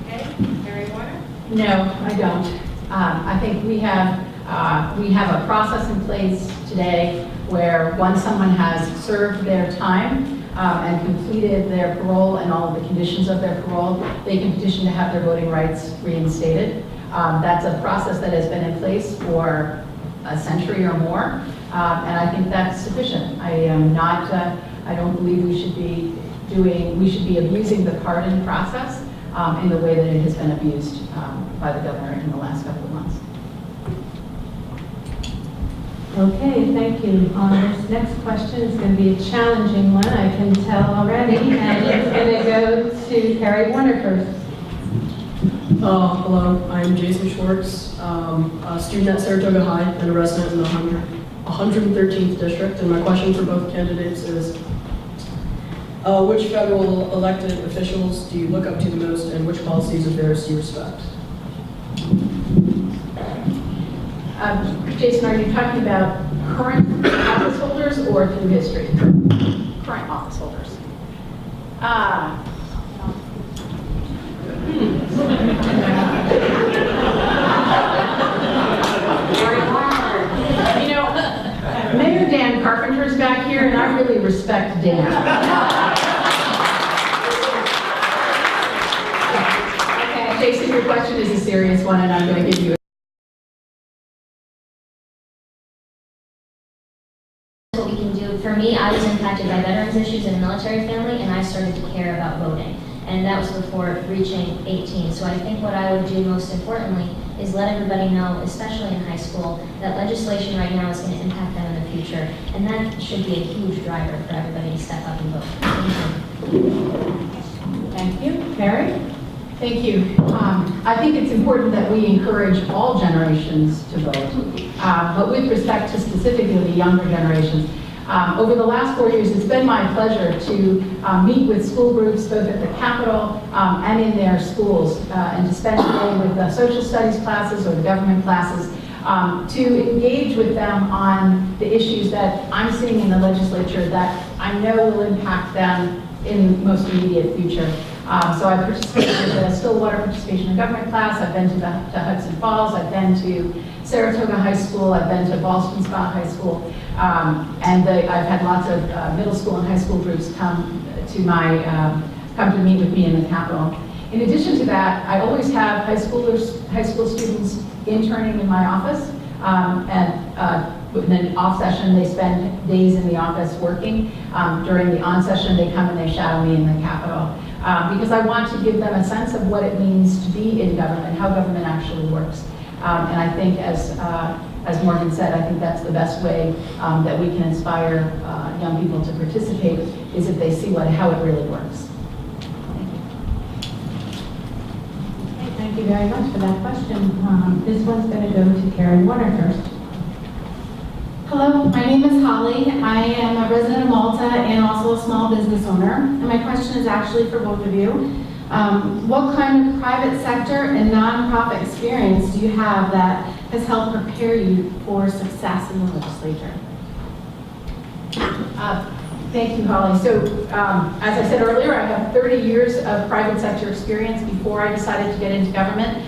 Okay, Carrie Woerner. No, I don't. I think we have a process in place today where once someone has served their time and completed their parole and all of the conditions of their parole, they can petition to have their voting rights reinstated. That's a process that has been in place for a century or more, and I think that's sufficient. I don't believe we should be abusing the pardon process in the way that it has been abused by the governor in the last couple of months. Okay, thank you. This next question is going to be a challenging one, I can tell already, and it's going to go to Carrie Woerner first. Hello, I'm Jason Schwartz, a student at Saratoga High and a resident in the 113th district. And my question for both candidates is, which federal elected officials do you look up to the most, and which policies of theirs do you respect? Jason, are you talking about current office holders or through history? Current office holders. You know, Mayor Dan Carpenter's back here, and I really respect Dan. Okay, Jason, your question is a serious one, and I'm going to give you What we can do, for me, I was impacted by veterans issues in a military family, and I started to care about voting. And that was before reaching 18. So I think what I would do most importantly is let everybody know, especially in high school, that legislation right now is going to impact them in the future. And that should be a huge driver for everybody to step up and vote. Thank you. Carrie? Thank you. I think it's important that we encourage all generations to vote, but with respect to specifically the younger generations. Over the last 4 years, it's been my pleasure to meet with school groups both at the Capitol and in their schools, and to spend a day with the social studies classes or the government classes to engage with them on the issues that I'm seeing in the legislature that I know will impact them in the most immediate future. So I participated in the Stillwater Participation in Government class. I've been to Hudson Falls. I've been to Saratoga High School. I've been to Ballston Spa High School. And I've had lots of middle school and high school groups come to meet with me in the Capitol. In addition to that, I always have high school students interning in my office. In an off session, they spend days in the office working. During the on session, they come and they shadow me in the Capitol. Because I want to give them a sense of what it means to be in government, how government actually works. And I think, as Morgan said, I think that's the best way that we can inspire young people to participate, is if they see how it really works. Thank you very much for that question. This one's going to go to Carrie Woerner first. Hello, my name is Holly. I am a resident of Malta and also a small business owner. And my question is actually for both of you. What kind of private sector and nonprofit experience do you have that has helped prepare you for success in the legislature? Thank you, Holly. So, as I said earlier, I have 30 years of private sector experience before I decided to get into government,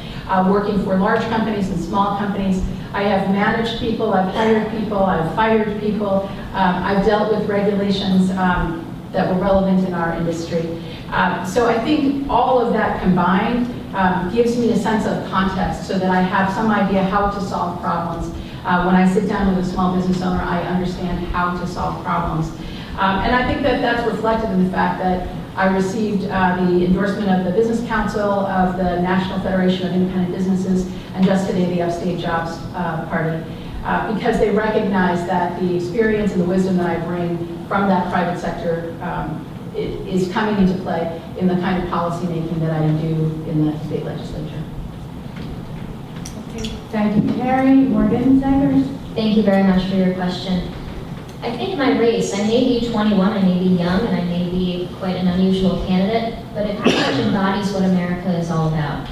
working for large companies and small companies. I have managed people, I've hired people, I've fired people, I've dealt with regulations that were relevant in our industry. So I think all of that combined gives me a sense of context so that I have some idea how to solve problems. When I sit down with a small business owner, I understand how to solve problems. And I think that that's reflected in the fact that I received the endorsement of the Business Council of the National Federation of Independent Businesses and just today the Upstate Jobs Party, because they recognize that the experience and the wisdom that I bring from that private sector is coming into play in the kind of policy making that I do in the state legislature. Okay. Thank you, Carrie. Morgan Zegers. Thank you very much for your question. I think my race, I may be 21, I may be young, and I may be quite an unusual candidate, but it pretty much embodies what America is all about.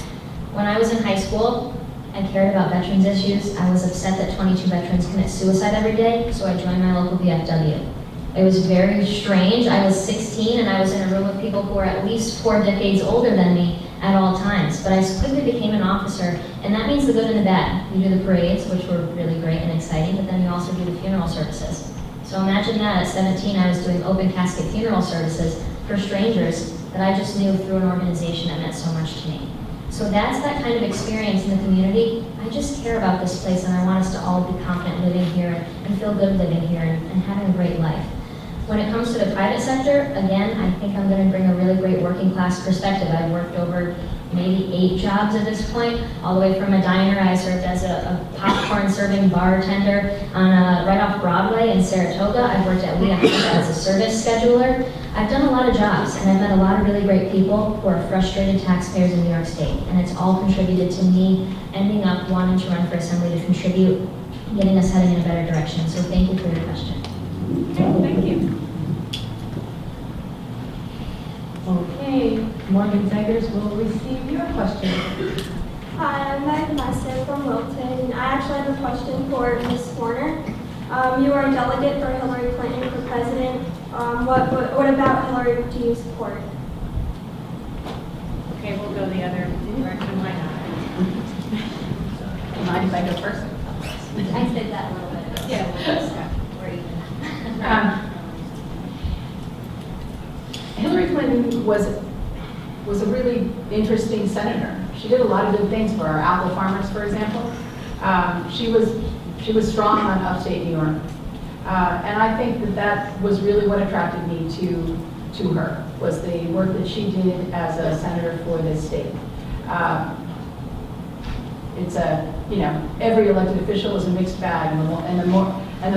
When I was in high school, I cared about veterans issues. I was upset that 22 veterans commit suicide every day, so I joined my local VFW. It was very strange. I was 16 and I was in a room with people who were at least 4 decades older than me at all times. But I quickly became an officer, and that means the good and the bad. You do the parades, which were really great and exciting, but then you also do the funeral services. So imagine that at 17, I was doing open casket funeral services for strangers that I just knew through an organization that meant so much to me. So that's that kind of experience in the community. I just care about this place, and I want us to all be confident living here and feel good living here and having a great life. When it comes to the private sector, again, I think I'm going to bring a really great working class perspective. I've worked over maybe 8 jobs at this point, all the way from a diner. I served as a popcorn serving bartender on right off Broadway in Saratoga. I've worked at Lea as a service scheduler. I've done a lot of jobs, and I've met a lot of really great people who are frustrated taxpayers in New York State, and it's all contributed to me ending up wanting to run for Assembly to contribute, getting us heading in a better direction. So thank you for your question. Okay, thank you. Okay, Morgan Zegers will receive your question. Hi, I'm Meg Messer from Wilton. I actually have a question for Ms. Woerner. You are a delegate for Hillary Clinton for president. What about Hillary do you support? Okay, we'll go the other direction. Why not? Mind if I go first? I said that a little bit ago. Yeah. We're even. Hillary Clinton was a really interesting senator. She did a lot of good things for our apple farmers, for example. She was strong on upstate New York. And I think that was really what attracted me to her, was the work that she did as a senator for this state. It's every elected official is a mixed bag, and the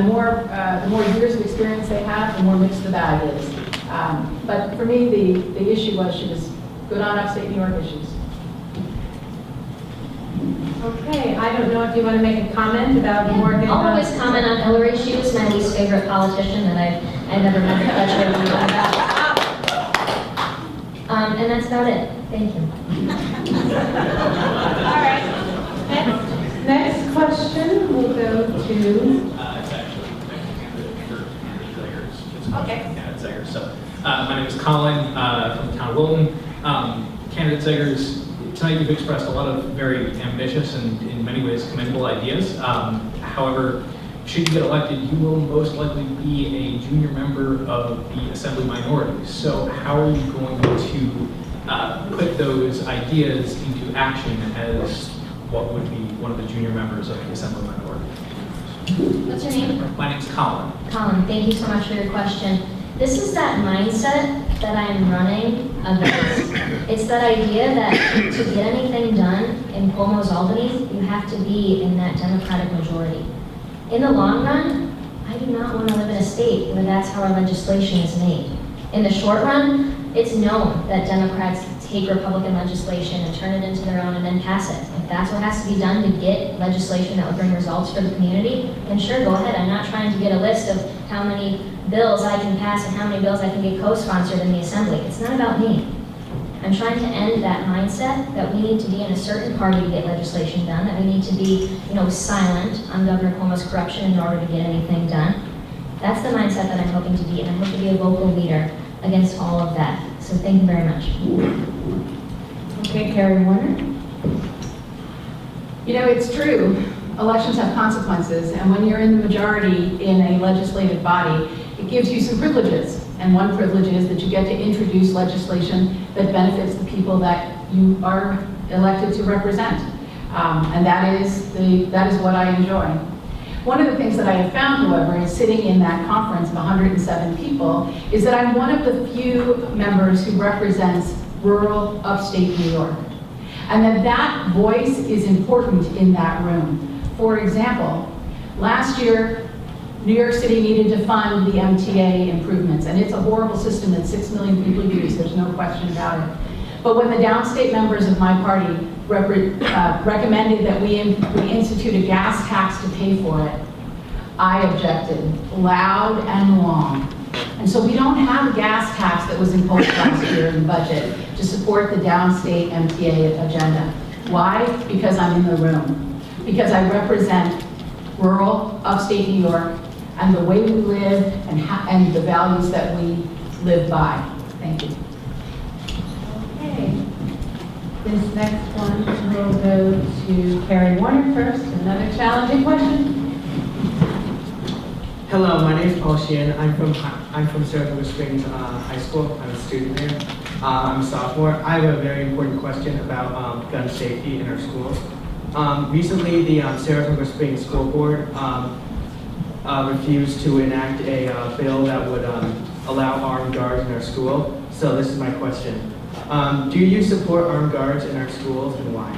more years of experience they have, the more mixed the bag is. But for me, the issue was she was good on upstate New York issues. Okay, I don't know if you want to make a comment about Morgan. I'll always comment on Hillary. She was my least favorite politician that I've ever had the pleasure of knowing about. And that's about it. Thank you. All right. Next question will go to. It's actually Zegers. Okay. Candidate Zegers. So, my name is Colin from the town of Wilton. Candidate Zegers, tonight you've expressed a lot of very ambitious and in many ways commendable ideas. However, should you get elected, you will most likely be a junior member of the Assembly minority. So how are you going to put those ideas into action as what would be one of the junior members of the Assembly minority? What's your name? My name's Colin. Colin, thank you so much for your question. This is that mindset that I'm running against. It's that idea that to get anything done in Cuomo's Albany, you have to be in that Democratic majority. In the long run, I do not want to live in a state where that's how our legislation is made. In the short run, it's known that Democrats take Republican legislation and turn it into their own and then pass it. If that's what has to be done to get legislation that will bring results for the community, then sure, go ahead. I'm not trying to get a list of how many bills I can pass and how many bills I can get co-sponsored in the Assembly. It's not about me. I'm trying to end that mindset that we need to be in a certain party to get legislation done, that we need to be, silent on Governor Cuomo's corruption in order to get anything done. That's the mindset that I'm hoping to be, and I hope to be a vocal leader against all of that. So thank you very much. Okay, Carrie Woerner. It's true. Elections have consequences, and when you're in the majority in a legislative body, it gives you some privileges. And one privilege is that you get to introduce legislation that benefits the people that you are elected to represent. And that is what I enjoy. One of the things that I have found, however, is sitting in that conference of 107 people, is that I'm one of the few members who represents rural upstate New York. And that voice is important in that room. For example, last year, New York City needed to fund the MTA improvements, and it's a horrible system that 6 million people use, there's no question about it. But when the downstate members of my party recommended that we institute a gas tax to pay for it, I objected loud and long. And so we don't have a gas tax that was imposed last year in the budget to support the downstate MTA agenda. Why? Because I'm in the room. Because I represent rural upstate New York and the way we live and the values that we live by. Thank you. Okay. This next one will go to Carrie Woerner first. Another challenging question. Hello, my name is Paul Sheehan. I'm from Saratoga Springs High School. I'm a student there. I'm a sophomore. I have a very important question about gun safety in our schools. Recently, the Saratoga Springs School Board refused to enact a bill that would allow armed guards in our school. So this is my question. Do you support armed guards in our schools, and why?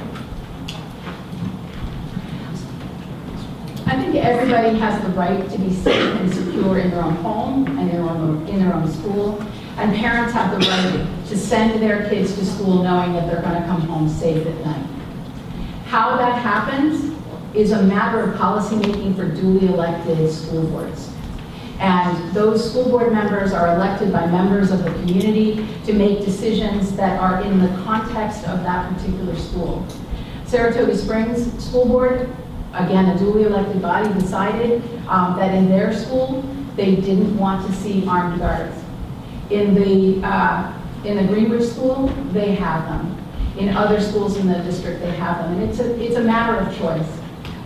I think everybody has the right to be safe and secure in their own home and in their own school. And parents have the right to send their kids to school knowing that they're going to come home safe at night. How that happens is a matter of policymaking for duly elected school boards. And those school board members are elected by members of the community to make decisions that are in the context of that particular school. Saratoga Springs School Board, again, a duly elected body, decided that in their school, they didn't want to see armed guards. In the Greenwich School, they have them. In other schools in the district, they have them. And it's a matter of choice.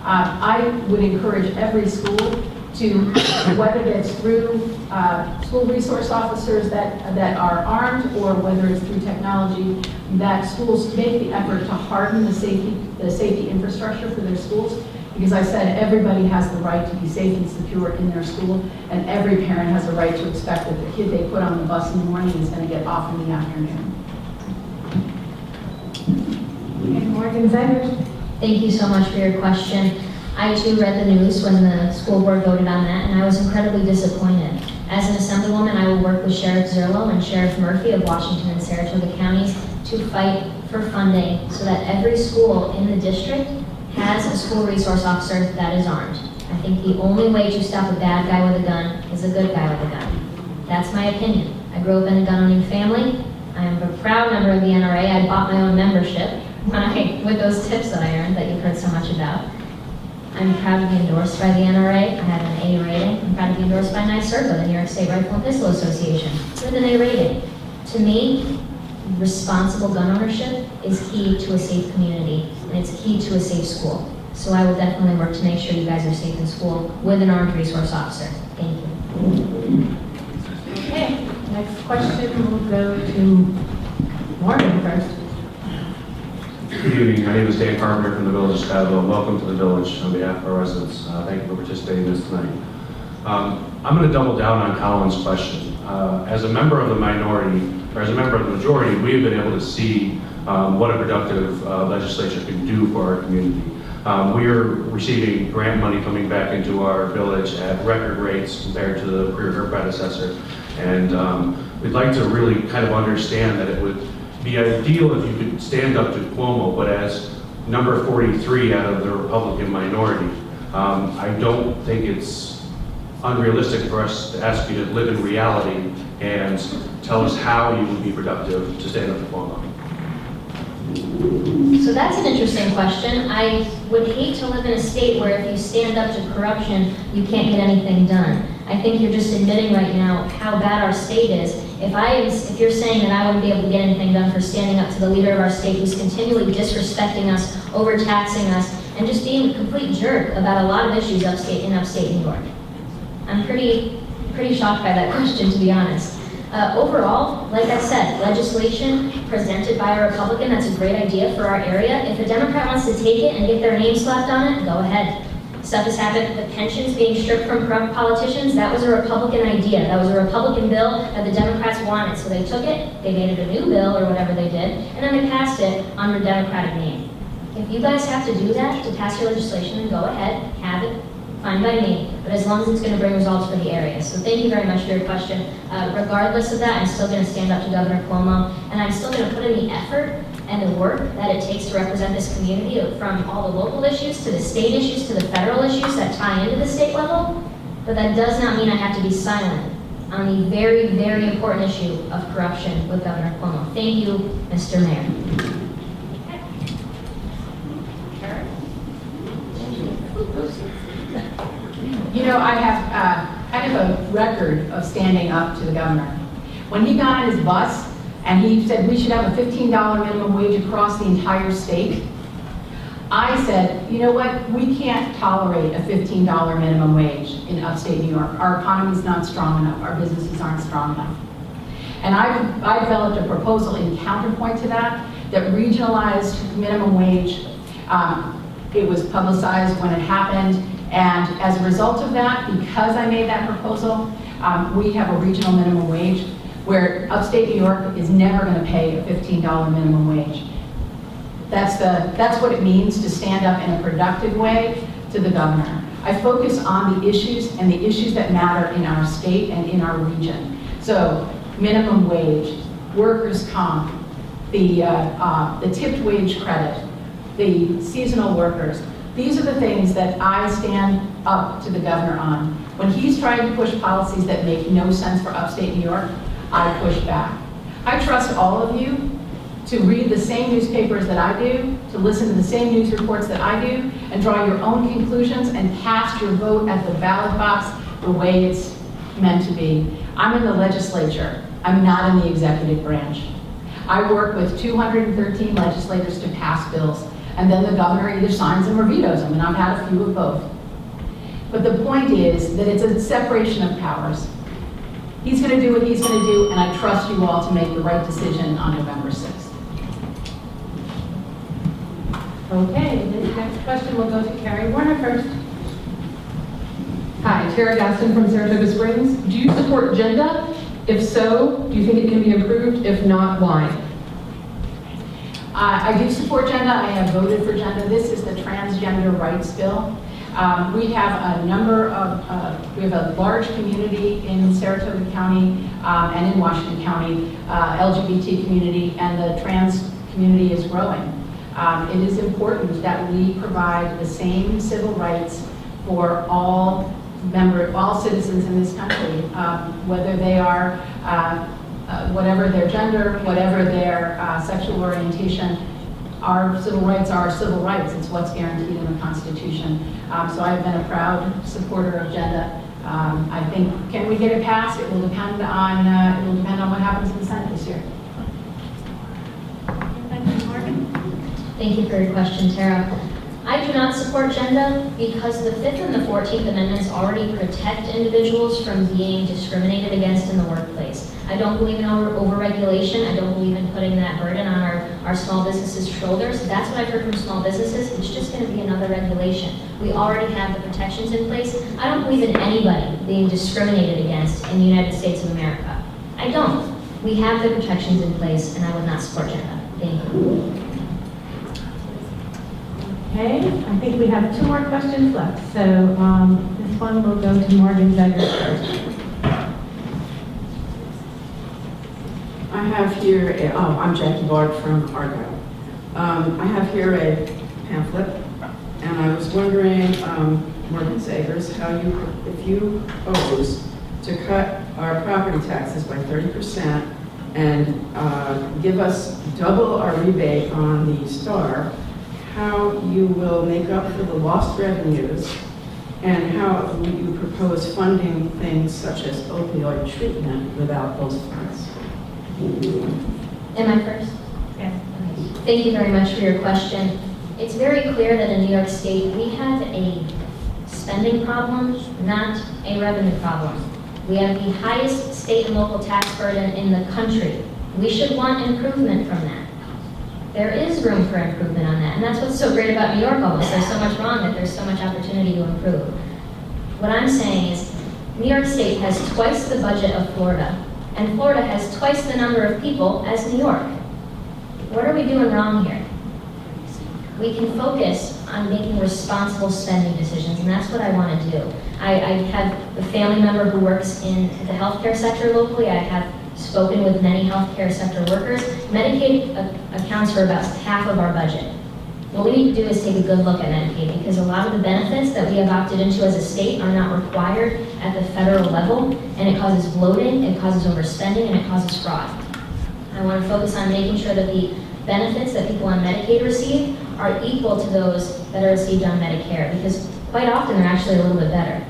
I would encourage every school to, whether it's through school resource officers that are armed or whether it's through technology, that schools make the effort to harden the safety infrastructure for their schools. Because I said everybody has the right to be safe and secure in their school, and every parent has a right to expect that the kid they put on the bus in the morning is going to get off in the afternoon. And Morgan Zegers. Thank you so much for your question. I too read the news when the school board voted on that, and I was incredibly disappointed. As an assemblywoman, I will work with Sheriff Zerlo and Sheriff Murphy of Washington and Saratoga counties to fight for funding so that every school in the district has a school resource officer that is armed. I think the only way to stop a bad guy with a gun is a good guy with a gun. That's my opinion. I grew up in a gun-owning family. I am a proud member of the NRA. I bought my own membership with those tips that I earned that you've heard so much about. I'm proud to be endorsed by the NRA. I have an A rating. I'm proud to be endorsed by NYSERDA, the New York State Rifle and Pistol Association, with an A rating. To me, responsible gun ownership is key to a safe community, and it's key to a safe school. So I will definitely work to make sure you guys are safe in school with an armed resource officer. Thank you. Okay, next question will go to Morgan first. Good evening. My name is Dan Carpenter from the Village of Scottsville. Welcome to the Village on behalf of our residents. Thank you for participating in this tonight. I'm going to double down on Colin's question. As a member of the minority, or as a member of the majority, we have been able to see what a productive legislature can do for our community. We are receiving grant money coming back into our village at record rates compared to her predecessor. And we'd like to really kind of understand that it would be ideal if you could stand up to Cuomo, but as number 43 out of the Republican minority, I don't think it's unrealistic for us to ask you to live in reality and tell us how you would be productive to stand up to Cuomo. So that's an interesting question. I would hate to live in a state where if you stand up to corruption, you can't get anything done. I think you're just admitting right now how bad our state is. If you're saying that I wouldn't be able to get anything done for standing up to the leader of our state who's continually disrespecting us, overtaxing us, and just being a complete jerk about a lot of issues in upstate New York. I'm pretty shocked by that question, to be honest. Overall, like I said, legislation presented by a Republican, that's a great idea for our area. If a Democrat wants to take it and get their name slapped on it, go ahead. Stuff has happened, the pensions being stripped from politicians, that was a Republican idea. That was a Republican bill that the Democrats wanted. So they took it, they made it a new bill or whatever they did, and then they passed it under Democratic name. If you guys have to do that to pass your legislation, then go ahead, have it, fine by me, but as long as it's going to bring results for the area. So thank you very much for your question. Regardless of that, I'm still going to stand up to Governor Cuomo, and I'm still going to put in the effort and the work that it takes to represent this community, from all the local issues to the state issues to the federal issues that tie into the state level. But that does not mean I have to be silent on the very, very important issue of corruption with Governor Cuomo. Thank you, Mr. Mayor. You know, I have kind of a record of standing up to the governor. When he got on his bus and he said we should have a $15 minimum wage across the entire state, I said, you know what, we can't tolerate a $15 minimum wage in upstate New York. Our economy's not strong enough, our businesses aren't strong enough. And I developed a proposal in counterpoint to that regionalized minimum wage. It was publicized when it happened. And as a result of that, because I made that proposal, we have a regional minimum wage where upstate New York is never going to pay a $15 minimum wage. That's what it means to stand up in a productive way to the governor. I focus on the issues and the issues that matter in our state and in our region. So minimum wage, workers' comp, the tipped wage credit, the seasonal workers. These are the things that I stand up to the governor on. When he's trying to push policies that make no sense for upstate New York, I push back. I trust all of you to read the same newspapers that I do, to listen to the same news reports that I do, and draw your own conclusions and cast your vote at the ballot box the way it's meant to be. I'm in the legislature. I'm not in the executive branch. I work with 213 legislators to pass bills, and then the governor either signs them or vetoes them, and I've had a few of both. But the point is that it's a separation of powers. He's going to do what he's going to do, and I trust you all to make the right decision on November 6th. Okay, the next question will go to Carrie Woerner first. Hi, Tara Gaston from Saratoga Springs. Do you support gender? If so, do you think it can be improved? If not, why? I do support gender. I have voted for gender. This is the transgender rights bill. We have we have a large community in Saratoga County and in Washington County, LGBT community, and the trans community is growing. It is important that we provide the same civil rights for all citizens in this country, whether they are, whatever their gender, whatever their sexual orientation. Our civil rights are civil rights. It's what's guaranteed in the Constitution. So I've been a proud supporter of gender. I think, can we get it passed? It will depend on what happens in the Senate this year. Thank you for your question, Tara. I do not support gender because the 5th and the 14th Amendments already protect individuals from being discriminated against in the workplace. I don't believe in overregulation. I don't believe in putting that burden on our small businesses' shoulders. That's what I've heard from small businesses. It's just going to be another regulation. We already have the protections in place. I don't believe in anybody being discriminated against in the United States of America. I don't. We have the protections in place, and I would not support gender. Thank you. Okay, I think we have 2 more questions left. So this one will go to Morgan Zegers first. I have here, I'm Jackie Bard from Argyle. I have here a pamphlet, and I was wondering, Morgan Zegers, if you propose to cut our property taxes by 30% and give us double our rebate on the STAR, how you will make up for the lost revenues, and how you propose funding things such as opioid treatment without those funds. Am I first? Yes. Okay. Thank you very much for your question. It's very clear that in New York State, we have a spending problem, not a revenue problem. We have the highest state and local tax burden in the country. We should want improvement from that. There is room for improvement on that, and that's what's so great about New York almost. There's so much wrong that there's so much opportunity to improve. What I'm saying is, New York State has twice the budget of Florida, and Florida has twice the number of people as New York. What are we doing wrong here? We can focus on making responsible spending decisions, and that's what I want to do. I have a family member who works in the healthcare sector locally. I have spoken with many healthcare sector workers. Medicaid accounts for about half of our budget. What we need to do is take a good look at Medicaid, because a lot of the benefits that we have opted into as a state are not required at the federal level, and it causes bloating, it causes overspending, and it causes fraud. I want to focus on making sure that the benefits that people on Medicaid receive are equal to those that are received on Medicare, because quite often they're actually a little bit better.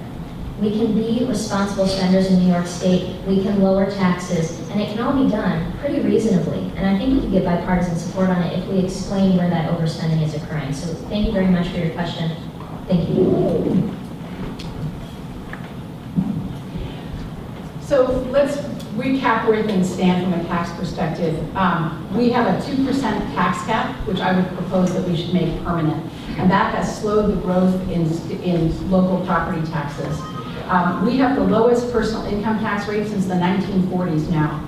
We can be responsible spenders in New York State. We can lower taxes, and it can all be done pretty reasonably. And I think we can get bipartisan support on it if we explain where that overspending is occurring. So thank you very much for your question. Thank you. So recap where things stand from a tax perspective. We have a 2% tax cap, which I would propose that we should make permanent. And that has slowed the growth in local property taxes. We have the lowest personal income tax rate since the 1940s now.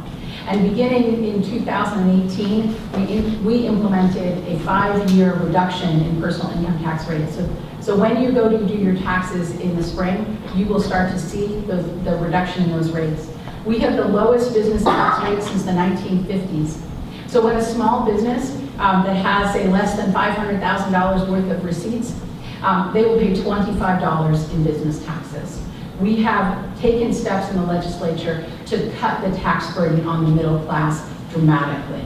And beginning in 2018, we implemented a 5-year reduction in personal income tax rates. So when you go to do your taxes in the spring, you will start to see the reduction in those rates. We have the lowest business tax rate since the 1950s. So when a small business that has, say, less than $500,000 worth of receipts, they will pay $25 in business taxes. We have taken steps in the legislature to cut the tax burden on the middle class dramatically.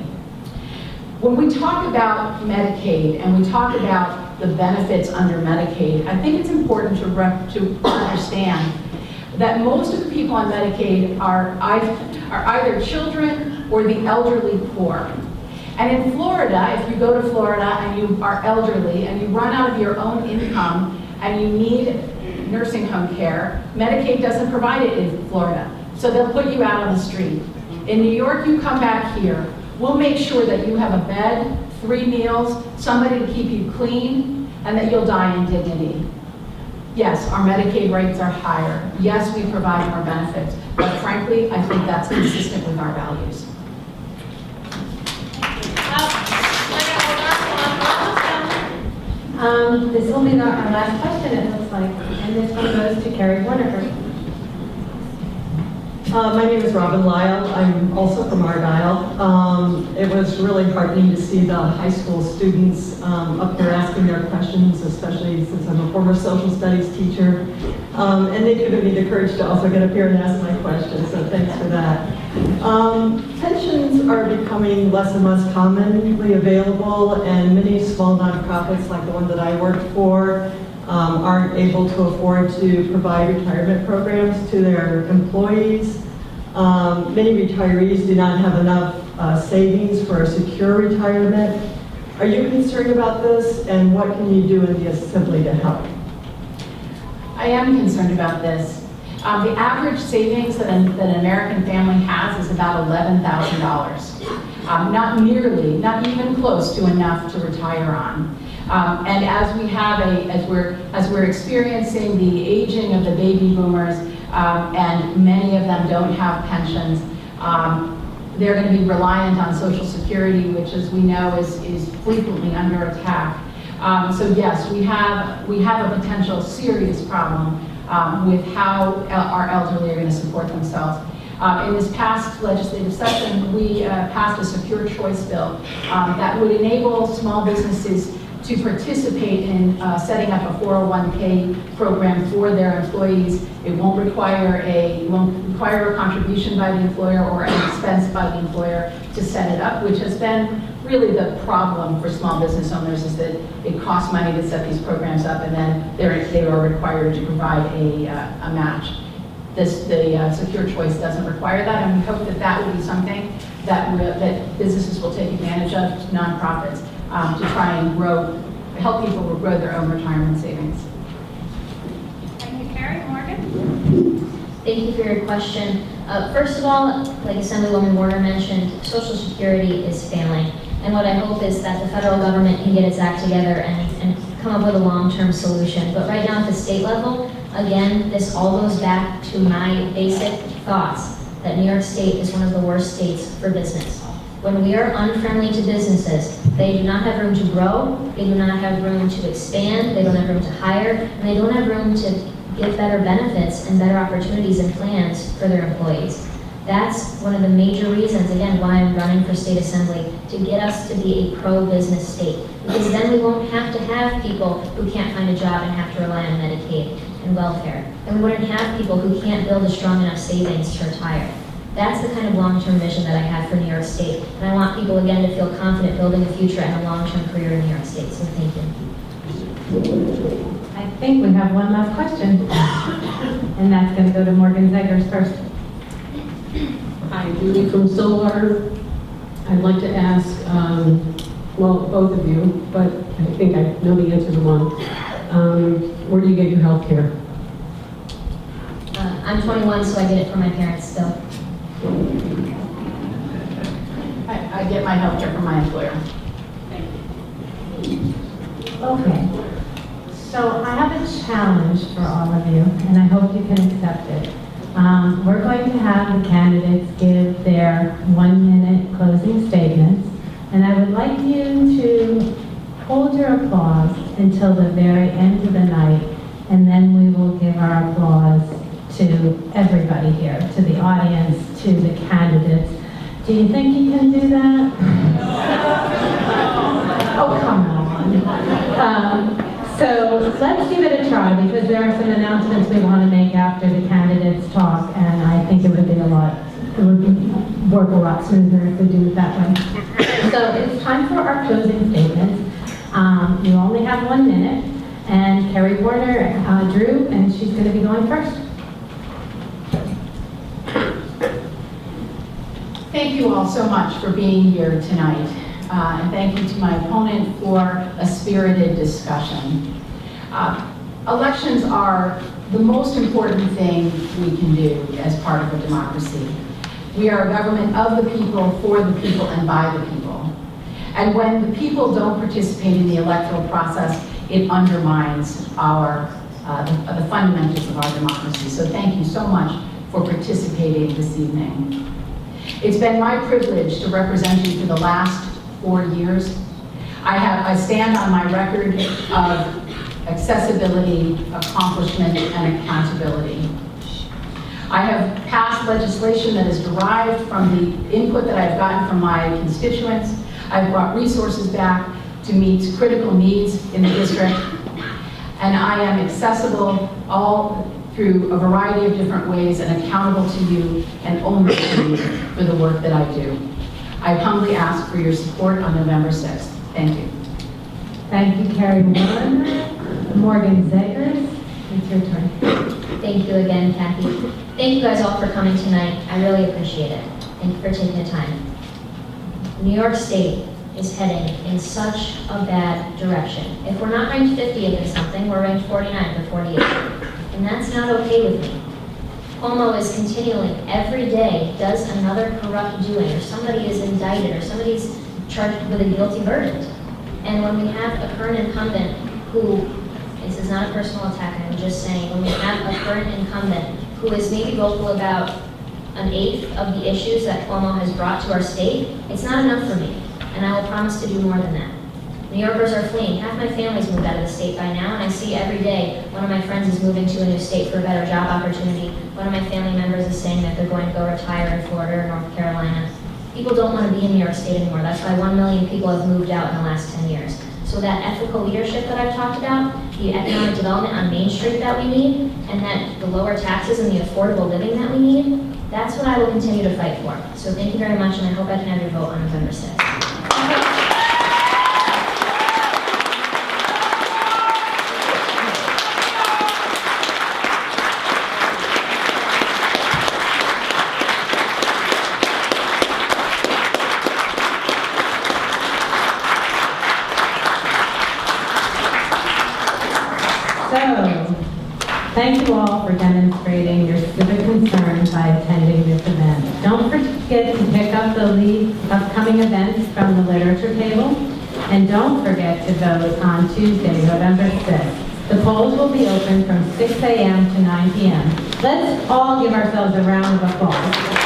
When we talk about Medicaid and we talk about the benefits under Medicaid, I think it's important to understand that most of the people on Medicaid are either children or the elderly poor. And in Florida, if you go to Florida and you are elderly and you run out of your own income and you need nursing home care, Medicaid doesn't provide it in Florida. So they'll put you out on the street. In New York, you come back here. We'll make sure that you have a bed, 3 meals, somebody to keep you clean, and that you'll die in dignity. Yes, our Medicaid rates are higher. Yes, we provide more benefits. But frankly, I think that's consistent with our values. This will be our last question, it looks like, and this one goes to Carrie Woerner. My name is Robin Lyle. I'm also from Argyle. It was really heartening to see the high school students up there asking their questions, especially since I'm a former social studies teacher. And they've given me the courage to also get up here and ask my questions, so thanks for that. Pensions are becoming less and less commonly available, and many small nonprofits like the one that I worked for aren't able to afford to provide retirement programs to their employees. Many retirees do not have enough savings for a secure retirement. Are you concerned about this, and what can you do in the Assembly to help? I am concerned about this. The average savings that an American family has is about $11,000. Not even close to enough to retire on. And as we're experiencing the aging of the baby boomers, and many of them don't have pensions, they're going to be reliant on Social Security, which, as we know, is frequently under attack. So yes, we have a potential serious problem with how our elderly are going to support themselves. In this past legislative session, we passed a secure choice bill that would enable small businesses to participate in setting up a 401k program for their employees. It won't require a contribution by the employer or an expense by the employer to set it up, which has been really the problem for small business owners, is that it costs money to set these programs up, and then they are required to provide a match. The secure choice doesn't require that, and we hope that that will be something that businesses will take advantage of, nonprofits, to try and help people grow their own retirement savings. Thank you, Carrie. Morgan? Thank you for your question. First of all, like Assemblywoman Woerner mentioned, Social Security is failing. And what I hope is that the federal government can get its act together and come up with a long-term solution. But right now at the state level, again, this all goes back to my basic thoughts that New York State is one of the worst states for business. When we are unfriendly to businesses, they do not have room to grow, they do not have room to expand, they don't have room to hire, and they don't have room to give better benefits and better opportunities and plans for their employees. That's one of the major reasons, again, why I'm running for state assembly, to get us to be a pro-business state. Because then we won't have to have people who can't find a job and have to rely on Medicaid and welfare. And we wouldn't have people who can't build a strong enough savings to retire. That's the kind of long-term vision that I have for New York State. And I want people, again, to feel confident building a future and a long-term career in New York State. So thank you. I think we have one last question, and that's going to go to Morgan Zegers first. Hi, Judy from Stillwater. I'd like to ask, well, both of you, but I think I know the answer to one. Where do you get your health care? I'm 21, so I get it from my parents still. I get my health care from my employer. Okay. So I have a challenge for all of you, and I hope you can accept it. We're going to have the candidates give their 1-minute closing statements, and I would like you to hold your applause until the very end of the night, and then we will give our applause to everybody here, to the audience, to the candidates. Do you think you can do that? Oh, come on. So let's give it a try, because there are some announcements we want to make after the candidates talk, and I think it would work a lot smoother if we do it that way. So it's time for our closing statements. You only have 1 minute, and Carrie Woerner drew, and she's going to be going first. Thank you all so much for being here tonight. And thank you to my opponent for a spirited discussion. Elections are the most important thing we can do as part of a democracy. We are a government of the people, for the people, and by the people. And when the people don't participate in the electoral process, it undermines the fundamentals of our democracy. So thank you so much for participating this evening. It's been my privilege to represent you for the last 4 years. I stand on my record of accessibility, accomplishment, and accountability. I have passed legislation that is derived from the input that I've gotten from my constituents. I've brought resources back to meet critical needs in the district. And I am accessible all through a variety of different ways and accountable to you and only to you for the work that I do. I humbly ask for your support on November 6th. Thank you. Thank you, Carrie Woerner. Morgan Zegers, it's your turn. Thank you again, Kathy. Thank you guys all for coming tonight. I really appreciate it. Thank you for taking the time. New York State is heading in such a bad direction. If we're not ranked 50th in something, we're ranked 49th or 48th. And that's not okay with me. Cuomo is continually, every day, does another corrupt doing, or somebody is indicted, or somebody's charged with a guilty verdict. And when we have a current incumbent who, this is not a personal attack, I'm just saying, when we have a current incumbent who is maybe vocal about 1/8 of the issues that Cuomo has brought to our state, it's not enough for me. And I will promise to do more than that. New Yorkers are fleeing. Half my family's moved out of the state by now, and I see every day one of my friends is moving to a new state for a better job opportunity. One of my family members is saying that they're going to go retire in Florida or North Carolina. People don't want to be in New York State anymore. That's why 1 million people have moved out in the last 10 years. So that ethical leadership that I've talked about, the economic development on Main Street that we need, and that the lower taxes and the affordable living that we need, that's what I will continue to fight for. So thank you very much, and I hope I can have your vote on November 6th. Thank you all for demonstrating your civic concern by attending this event. Don't forget to pick up the upcoming events from the literature table, and don't forget to vote on Tuesday, November 6th. The polls will be open from 6 a.m. to 9 p.m. Let's all give ourselves a round of applause.